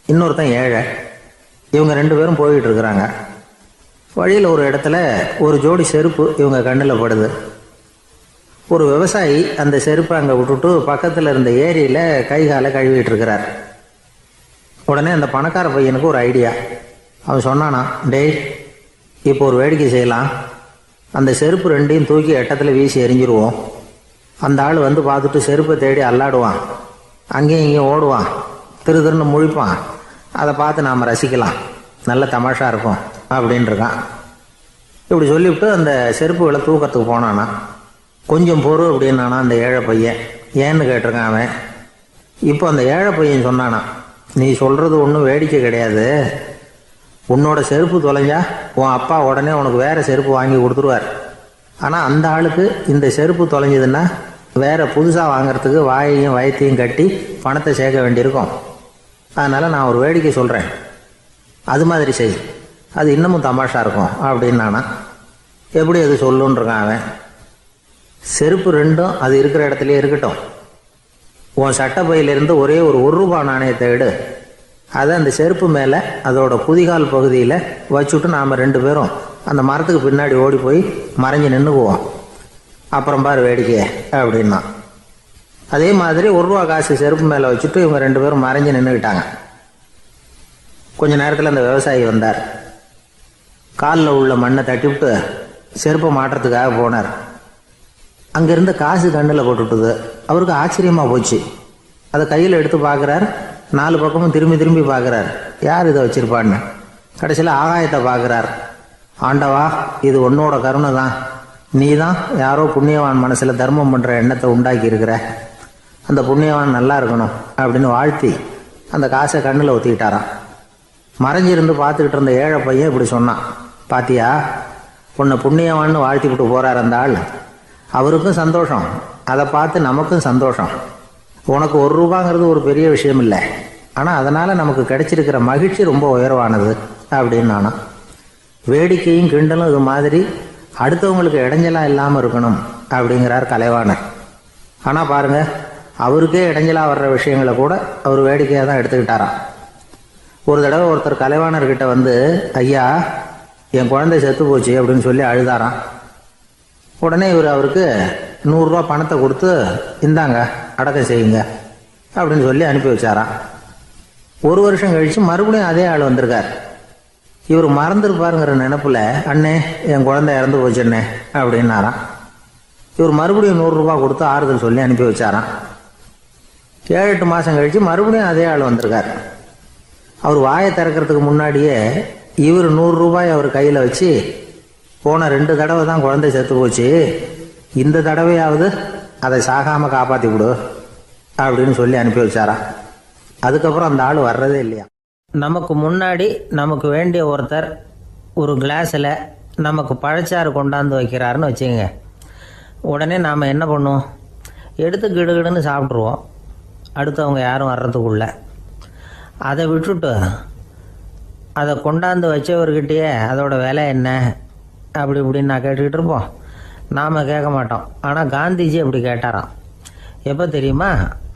இன்னொருத்தன் ஏழை. இவங்க 2 பேரும் போய்கிட்டு இருக்கிறாங்க. வழியில் ஒரு இடத்துல ஒரு ஜோடி செருப்பு இவங்க கண்ணில் படுது. ஒரு விவசாயி அந்த செருப்பை அங்கே விட்டுட்டு பக்கத்தில் இருந்த ஏரியில் கை காலை கழுவிட்டு இருக்கிறார். உடனே அந்த பணக்கார பையனுக்கு ஒரு ஐடியா. அவன் சொன்னானா, டேய், இப்போ ஒரு வேடிக்கை செய்யலாம். அந்த செருப்பு 2ஐயும் தூக்கி எட்டத்தில் வீசி எறிஞ்சிருவோம். அந்த ஆள் வந்து பார்த்துட்டு செருப்பை தேடி அல்லாடுவான், அங்கேயும் இங்கேயும் ஓடுவான், திருன்னு முழிப்பான். அதை பார்த்து நாம் ரசிக்கலாம், நல்ல தமாஷா இருக்கும் அப்படின்ட்டுருக்கான். இப்படி சொல்லிவிட்டு அந்த செருப்புகளை தூக்கிறதுக்கு போனானா. கொஞ்சம் பொறு அப்படின்னானா அந்த ஏழை பையன். ஏன்னு கேட்டிருக்கான் அவன். இப்போ அந்த ஏழை பையன் சொன்னானா, நீ சொல்கிறது ஒன்றும் வேடிக்கை கிடையாது. உன்னோட செருப்பு தொலைஞ்சா உன் அப்பா உடனே உனக்கு வேறு செருப்பு வாங்கி கொடுத்துருவார். ஆனால் அந்த ஆளுக்கு இந்த செருப்பு தொலைஞ்சதுன்னா வேறு புதுசாக வாங்கிறதுக்கு வாயையும் வயத்தையும் கட்டி பணத்தை சேர்க்க வேண்டியிருக்கும். அதனால் நான் ஒரு வேடிக்கை சொல்கிறேன், அது மாதிரி செய், அது இன்னமும் தமாஷா இருக்கும் அப்படின்னானா. எப்படி அது சொல்லுன்றிருக்கான் அவன். செருப்பு 2ம் அது இருக்கிற இடத்துலையே இருக்கட்டும். உன் சட்டை பையிலிருந்து ஒரே ஒரு ரூபா நாணயத்தை எடு. அதை அந்த செருப்பு மேலே அதோட குதிகால் பகுதியில் வச்சுட்டு நாம் 2 பேரும் அந்த மரத்துக்கு பின்னாடி ஓடி போய் மறைஞ்சு நின்றுக்குவோம். அப்புறம் பாரு வேடிக்கையே அப்படின்னா. அதே மாதிரி ரூபா காசு செருப்பு மேலே வச்சுட்டு இவங்க 2 பேரும் மறைஞ்சு நின்றுக்கிட்டாங்க. கொஞ்ச நேரத்தில் அந்த விவசாயி வந்தார். காலில் உள்ள மண்ணை தட்டிவிட்டு செருப்பை மாட்டுறதுக்காக போனார். அங்கேருந்து காசு கண்ணில் போட்டுவிட்டுது. அவருக்கு ஆச்சரியமாக போச்சு. அதை கையில் எடுத்து பார்க்குறார். 4 பக்கமும் திரும்பி திரும்பி பார்க்குறார், யார் இதை வச்சுருப்பான்னு. கடைசியில் ஆகாயத்தை பார்க்குறார். ஆண்டவா, இது உன்னோட கருணை தான். நீ தான் யாரோ புண்ணியவான் மனசில் தர்மம் பண்ணுற எண்ணத்தை உண்டாக்கி இருக்கிற. அந்த புண்ணியவான் நல்லா இருக்கணும் அப்படின்னு வாழ்த்தி அந்த காசை கண்ணில் ஒத்திக்கிட்டாரான். மறைஞ்சிருந்து பார்த்துக்கிட்டு இருந்த ஏழை பையன் இப்படி சொன்னான், பாத்தியா, உன்னை புண்ணியவான்னு வாழ்த்திக்கிட்டு போகிறார் அந்த ஆள். அவருக்கும் சந்தோஷம், அதை பார்த்து நமக்கும் சந்தோஷம். உனக்கு ரூபாங்கிறது ஒரு பெரிய விஷயம் இல்லை, ஆனால் அதனால் நமக்கு கிடைச்சிருக்கிற மகிழ்ச்சி ரொம்ப உயர்வானது அப்படின்னு நானா. வேடிக்கையும் கிண்டலும் இது மாதிரி அடுத்தவங்களுக்கு இடைஞ்சலாக இல்லாமல் இருக்கணும் அப்படிங்கிறார் கலைவாணர். ஆனால் பாருங்கள், அவருக்கே இடைஞ்சலாக வர்ற விஷயங்களை கூட அவர் வேடிக்கையாக தான் எடுத்துக்கிட்டாராம். ஒரு தடவை ஒருத்தர் கலைவாணர்கிட்ட வந்து, ஐயா, என் குழந்தை செத்து போச்சு அப்படின்னு சொல்லி அழுதாராம். உடனே இவர் அவருக்கு 100 ரூபா பணத்தை கொடுத்து, இந்தாங்க அடக்கம் செய்யுங்க அப்படின்னு சொல்லி அனுப்பி வச்சாராம். 1 வருஷம் கழித்து மறுபடியும் அதே ஆள் வந்திருக்கார். இவர் மறந்துருப்பாருங்கிற நினைப்புல, அண்ணே, என் குழந்தை இறந்து போச்சுண்ணே அப்படின்னாராம். இவர் மறுபடியும் 100 ரூபா கொடுத்து ஆறுதல் சொல்லி அனுப்பி வச்சாராம். 7-8 மாதம் கழித்து மறுபடியும் அதே ஆள் வந்திருக்கார். அவர் வாயை திறக்கிறதுக்கு முன்னாடியே இவர் 100 ரூபாய் அவர் கையில் வச்சு, போன 2 தடவை தான் குழந்தை செத்து போச்சு, இந்த தடவையாவது அதை சாகாமல் காப்பாற்றி விடு அப்படின்னு சொல்லி அனுப்பி வச்சாராம். அதுக்கப்புறம் அந்த ஆள் வர்றதே இல்லையா. நமக்கு முன்னாடி நமக்கு வேண்டிய ஒருத்தர் ஒரு கிளாஸில் நமக்கு பழச்சாறு கொண்டாந்து வைக்கிறாருன்னு வச்சுக்கோங்க. உடனே நாம் என்ன பண்ணுவோம், எடுத்து கிடுகிடுன்னு சாப்பிட்ருவோம் அடுத்தவங்க யாரும் வர்றதுக்குள்ள. அதை விட்டுட்டு அதை கொண்டாந்து வச்சவர்கிட்டயே அதோட விலை என்ன அப்படி இப்படின்னு நான் கேட்டுக்கிட்டு இருப்போம். நாம் கேட்க மாட்டோம். ஆனால் காந்திஜி அப்படி கேட்டாராம். எப்போ தெரியுமா,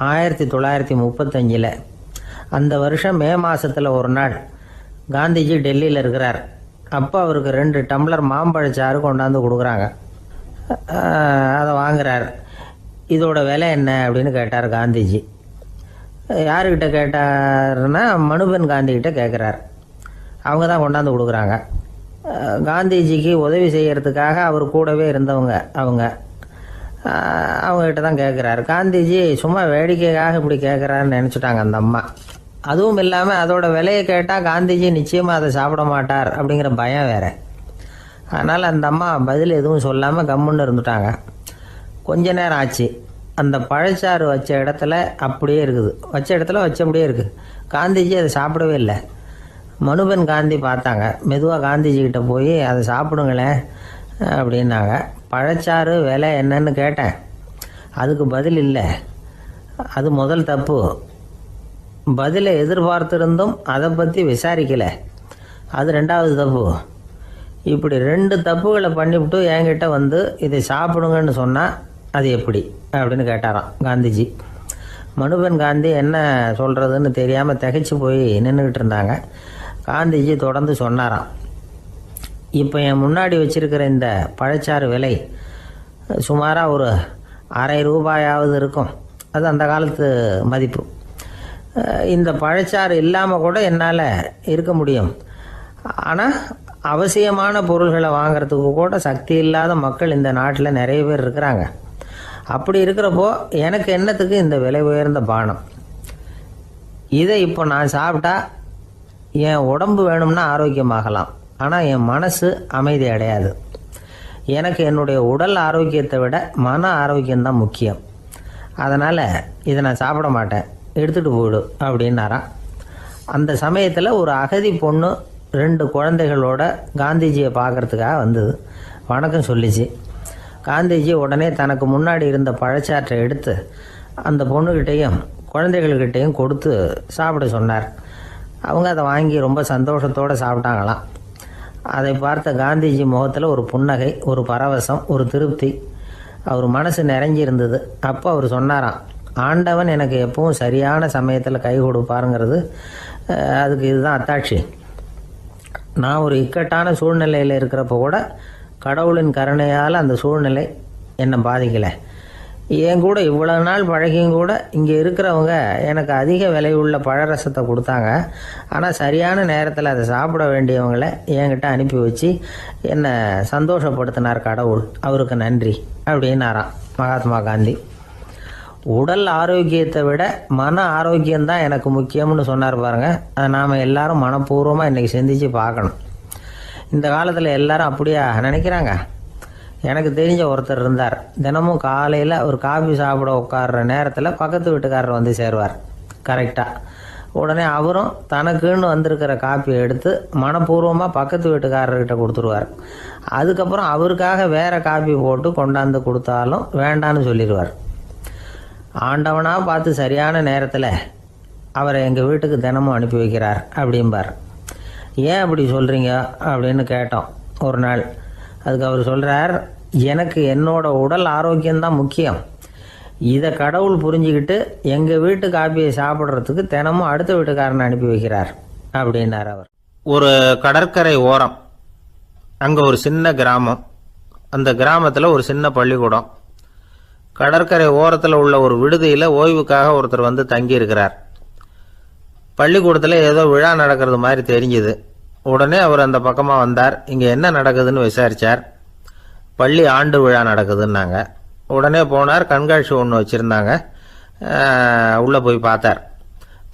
1935. அந்த வருஷம் மே மாதத்தில் ஒரு நாள் காந்திஜி டெல்லியில் இருக்கிறார். அப்போ அவருக்கு 2 டம்ளர் மாம்பழச்சாறு கொண்டாந்து கொடுக்குறாங்க. அதை வாங்குறார். இதோட விலை என்ன அப்படின்னு கேட்டார் காந்திஜி. யாருக்கிட்ட கேட்டாருன்னா மனுபென் காந்திகிட்ட கேட்குறார். அவங்க தான் கொண்டாந்து கொடுக்குறாங்க. காந்திஜிக்கு உதவி செய்கிறதுக்காக அவர் கூடவே இருந்தவங்க அவங்ககிட்ட தான் கேட்குறாரு. காந்திஜி சும்மா வேடிக்கைக்காக இப்படி கேட்குறாருன்னு நினச்சிட்டாங்க அந்த அம்மா. அதுவும் இல்லாமல் அதோட விலையை கேட்டால் காந்திஜி நிச்சயமாக அதை சாப்பிட மாட்டார் அப்படிங்கிற பயம் வேறு. அதனால் அந்த அம்மா பதில் எதுவும் சொல்லாமல் கம்முன்னு இருந்துட்டாங்க. கொஞ்ச நேரம் ஆச்சு. அந்த பழச்சாறு வச்ச இடத்துல அப்படியே இருக்குது, வச்ச இடத்துல வச்சபடியே இருக்குது. காந்திஜி அதை சாப்பிடவே இல்லை. மனுபென் காந்தி பார்த்தாங்க. மெதுவாக காந்திஜிக்கிட்ட போய் அதை சாப்பிடுங்களேன், அப்படின்னாங்க. பழச்சாறு விலை என்னன்னு கேட்டேன். அதுக்கு பதில் இல்லை. அது முதல் தப்பு. பதிலை எதிர்பார்த்திருந்தும் அதை பற்றி விசாரிக்கலை. அது ரெண்டாவது தப்பு. இப்படி 2 தப்புகளை பண்ணிவிட்டு என்கிட்ட வந்து இதை சாப்பிடுங்கன்னு சொன்னால் அது எப்படி அப்படின்னு கேட்டாராம் காந்திஜி. மனுபென் காந்தி என்ன சொல்கிறதுன்னு தெரியாமல் திகைச்சு போய் நின்றுக்கிட்டு இருந்தாங்க. காந்திஜி தொடர்ந்து சொன்னாராம், இப்போ என் முன்னாடி வச்சிருக்கிற இந்த பழச்சாறு விலை சுமாராக ஒரு ₹1/2 இருக்கும். அது அந்த காலத்து மதிப்பு. இந்த பழச்சாறு இல்லாமல் கூட என்னால் இருக்க முடியும். ஆனால் அவசியமான பொருள்களை வாங்கிறதுக்கு கூட சக்தி இல்லாத மக்கள் இந்த நாட்டில் நிறைய பேர் இருக்கிறாங்க. அப்படி இருக்கிறப்போ எனக்கு என்னத்துக்கு இந்த விலை உயர்ந்த பானம்? இதை இப்போ நான் சாப்பிட்டா என் உடம்பு வேணும்னா ஆரோக்கியமாகலாம், ஆனால் என் மனசு அமைதி அடையாது. எனக்கு என்னுடைய உடல் ஆரோக்கியத்தை விட மன ஆரோக்கியம்தான் முக்கியம். அதனால் இதை நான் சாப்பிட மாட்டேன், எடுத்துகிட்டு போயிடு அப்படின்னாராம். அந்த சமயத்தில் ஒரு அகதி பொண்ணு 2 குழந்தைகளோட காந்திஜியை பார்க்கறதுக்காக வந்தது. வணக்கம் சொல்லிச்சு. காந்திஜி உடனே தனக்கு முன்னாடி இருந்த பழச்சாற்றை எடுத்து அந்த பொண்ணுக்கிட்டையும் குழந்தைகள்கிட்டையும் கொடுத்து சாப்பிட சொன்னார். அவங்க அதை வாங்கி ரொம்ப சந்தோஷத்தோடு சாப்பிட்டாங்களாம். அதை பார்த்த காந்திஜி முகத்தில் ஒரு புன்னகை, ஒரு பரவசம், ஒரு திருப்தி. அவர் மனசு நிறைஞ்சி இருந்தது. அப்போ அவர் சொன்னாராம், ஆண்டவன் எனக்கு எப்பவும் சரியான சமயத்தில் கை கொடுப்பாருங்கிறது அதுக்கு இதுதான் அத்தாட்சி. நான் ஒரு இக்கட்டான சூழ்நிலையில் இருக்கிறப்ப கூட கடவுளின் கருணையால் அந்த சூழ்நிலை என்னை பாதிக்கலை. என் கூட இவ்வளவு நாள் பழகியும் கூட இங்கே இருக்கிறவங்க எனக்கு அதிக விலையுள்ள பழரசத்தை கொடுத்தாங்க. ஆனால் சரியான நேரத்தில் அதை சாப்பிட வேண்டியவங்களை என்கிட்ட அனுப்பி வச்சு என்னை சந்தோஷப்படுத்தினார் கடவுள். அவருக்கு நன்றி அப்படின்னாராம் மகாத்மா காந்தி. உடல் ஆரோக்கியத்தை விட மன ஆரோக்கியம்தான் எனக்கு முக்கியம்னு சொன்னார் பாருங்க. அதை நாம் எல்லாரும் மனப்பூர்வமாக இன்றைக்கி சிந்திச்சு பார்க்கணும். இந்த காலத்தில் எல்லாரும் அப்படியா நினைக்கிறாங்க? எனக்கு தெரிஞ்ச ஒருத்தர் இருந்தார். தினமும் காலையில் ஒரு காஃபி சாப்பிட உட்கார்ற நேரத்தில் பக்கத்து வீட்டுக்காரர் வந்து சேருவார் கரெக்டாக. உடனே அவரும் தனக்குன்னு வந்திருக்கிற காப்பியை எடுத்து மனப்பூர்வமாக பக்கத்து வீட்டுக்காரர்கிட்ட கொடுத்துருவார். அதுக்கப்புறம் அவருக்காக வேறு காப்பி போட்டு கொண்டாந்து கொடுத்தாலும் வேண்டான்னு சொல்லிடுவார். ஆண்டவனாக பார்த்து சரியான நேரத்தில் அவரை எங்கள் வீட்டுக்கு தினமும் அனுப்பி வைக்கிறார் அப்படிம்பார். ஏன் அப்படி சொல்கிறீங்க அப்படின்னு கேட்டோம் ஒரு நாள். அதுக்கு அவர் சொல்கிறார், எனக்கு என்னோட உடல் ஆரோக்கியம்தான் முக்கியம். இதை கடவுள் புரிஞ்சுக்கிட்டு எங்கள் வீட்டு காப்பியை சாப்பிட்றதுக்கு தினமும் அடுத்த வீட்டுக்காரனை அனுப்பி வைக்கிறார் அப்படின்னார் அவர். ஒரு கடற்கரை ஓரம், அங்கே ஒரு சின்ன கிராமம். அந்த கிராமத்தில் ஒரு சின்ன பள்ளிக்கூடம். கடற்கரை ஓரத்தில் உள்ள ஒரு விடுதியில் ஓய்வுக்காக ஒருத்தர் வந்து தங்கியிருக்கிறார். பள்ளிக்கூடத்தில் ஏதோ விழா நடக்கிறது மாதிரி தெரிஞ்சுது. உடனே அவர் அந்த பக்கமாக வந்தார். இங்கே என்ன நடக்குதுன்னு விசாரித்தார். பள்ளி ஆண்டு விழா நடக்குதுன்னாங்க. உடனே போனார். கண்காட்சி ஒன்று வச்சுருந்தாங்க. உள்ளே போய் பார்த்தார்.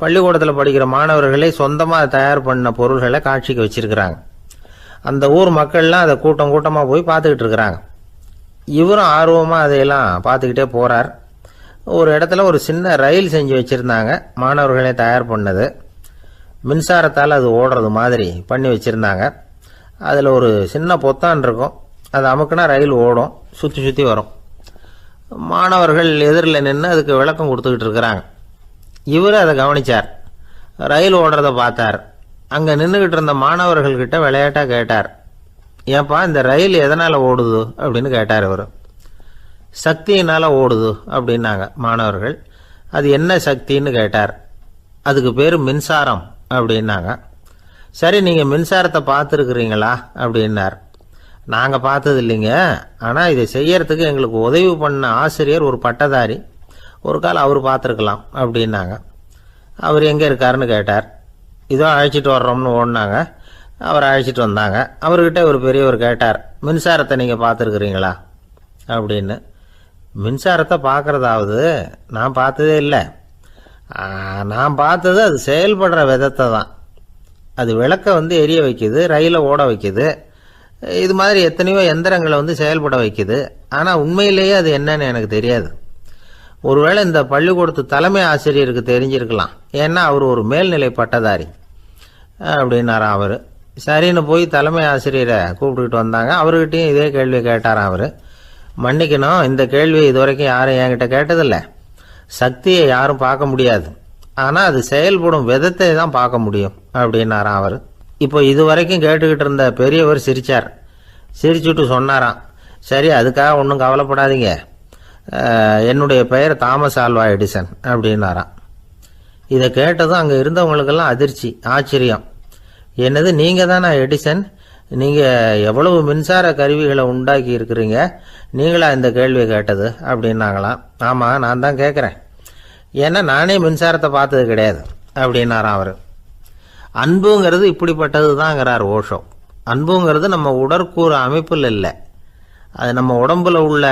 பள்ளிக்கூடத்தில் படிக்கிற மாணவர்களே சொந்தமாக தயார் பண்ண பொருள்களை காட்சிக்கு வச்சுருக்கிறாங்க. அந்த ஊர் மக்கள்லாம் அதை கூட்டம் கூட்டமாக போய் பார்த்துக்கிட்டு இருக்கிறாங்க. இவரும் ஆர்வமாக அதையெல்லாம் பார்த்துக்கிட்டே போகிறார். ஒரு இடத்துல ஒரு சின்ன ரயில் செஞ்சு வச்சுருந்தாங்க, மாணவர்களே தயார் பண்ணது. மின்சாரத்தால் அது ஓடுறது மாதிரி பண்ணி வச்சுருந்தாங்க. அதில் ஒரு சின்ன பொத்தான் இருக்கும். அது அமுக்குனா ரயில் ஓடும், சுற்றி சுற்றி வரும். மாணவர்கள் எதிரில் நின்று அதுக்கு விளக்கம் கொடுத்துக்கிட்டு இருக்கிறாங்க. இவர் அதை கவனித்தார். ரயில் ஓடுறத பார்த்தார். அங்கே நின்றுக்கிட்டு இருந்த மாணவர்கள்கிட்ட விளையாட்டாக கேட்டார், ஏப்பா இந்த ரயில் எதனால் ஓடுது அப்படின்னு கேட்டார் இவர். சக்தியினால் ஓடுது அப்படின்னாங்க மாணவர்கள். அது என்ன சக்தின்னு கேட்டார். அதுக்கு பேர் மின்சாரம் அப்படின்னாங்க. சரி, நீங்கள் மின்சாரத்தை பார்த்துருக்குறீங்களா அப்படின்னார். நாங்கள் பார்த்தது இல்லைங்க, ஆனால் இதை செய்யறதுக்கு எங்களுக்கு உதவி பண்ண ஆசிரியர் ஒரு பட்டதாரி, ஒரு காலம் அவர் பார்த்துருக்கலாம் அப்படின்னாங்க. அவர் எங்கே இருக்காருன்னு கேட்டார். இதோ அழைச்சிட்டு வர்றோம்னு ஓடினாங்க. அவரை அழைச்சிட்டு வந்தாங்க. அவர்கிட்ட ஒரு பெரியவர் கேட்டார், மின்சாரத்தை நீங்கள் பார்த்துருக்குறீங்களா அப்படின்னு. மின்சாரத்தை பார்க்குறதாவது நான் பார்த்ததே இல்லை. நான் பார்த்தது அது செயல்படுற விதத்தை தான். அது விளக்கை வந்து எரிய வைக்குது, ரயிலை ஓட வைக்குது, இது மாதிரி எத்தனையோ எந்திரங்களை வந்து செயல்பட வைக்குது. ஆனால் உண்மையிலேயே அது என்னன்னு எனக்கு தெரியாது. ஒருவேளை இந்த பள்ளிக்கூடத்து தலைமை ஆசிரியருக்கு தெரிஞ்சிருக்கலாம், ஏன்னா அவர் ஒரு மேல்நிலை பட்டதாரி அப்படின்னாராம் அவர். சரின்னு போய் தலைமை ஆசிரியரை கூப்பிட்டுக்கிட்டு வந்தாங்க. அவர்கிட்டையும் இதே கேள்வி கேட்டாராம் அவர். மன்னிக்கணும், இந்த கேள்வி இதுவரைக்கும் யாரும் என்கிட்ட கேட்டதில்லை. சக்தியை யாரும் பார்க்க முடியாது, ஆனால் அது செயல்படும் விதத்தை தான் பார்க்க முடியும் அப்படின்னாராம் அவர். இப்போ இதுவரைக்கும் கேட்டுக்கிட்டு இருந்த பெரியவர் சிரிச்சார். சிரிச்சுட்டு சொன்னாராம், சரி, அதுக்காக ஒன்றும் கவலைப்படாதீங்க, என்னுடைய பெயர் தாமஸ் ஆல்வா எடிசன் அப்படின்னாராம். இதை கேட்டதும் அங்கே இருந்தவங்களுக்கெல்லாம் அதிர்ச்சி, ஆச்சரியம். என்னது, நீங்கள் தானா எடிசன்? நீங்கள் எவ்வளவு மின்சார கருவிகளை உண்டாக்கி இருக்கிறீங்க, நீங்களா இந்த கேள்வியை கேட்டது அப்படின்னாங்களாம். ஆமாம், நான் தான் கேட்குறேன், ஏன்னா நானே மின்சாரத்தை பார்த்தது கிடையாது அப்படின்னாராம் அவர். அன்புங்கிறது இப்படிப்பட்டது தாங்கிறார் ஓஷோ. அன்புங்கிறது நம்ம உடற்கூறு அமைப்பில் இல்லை, அது நம்ம உடம்புல உள்ள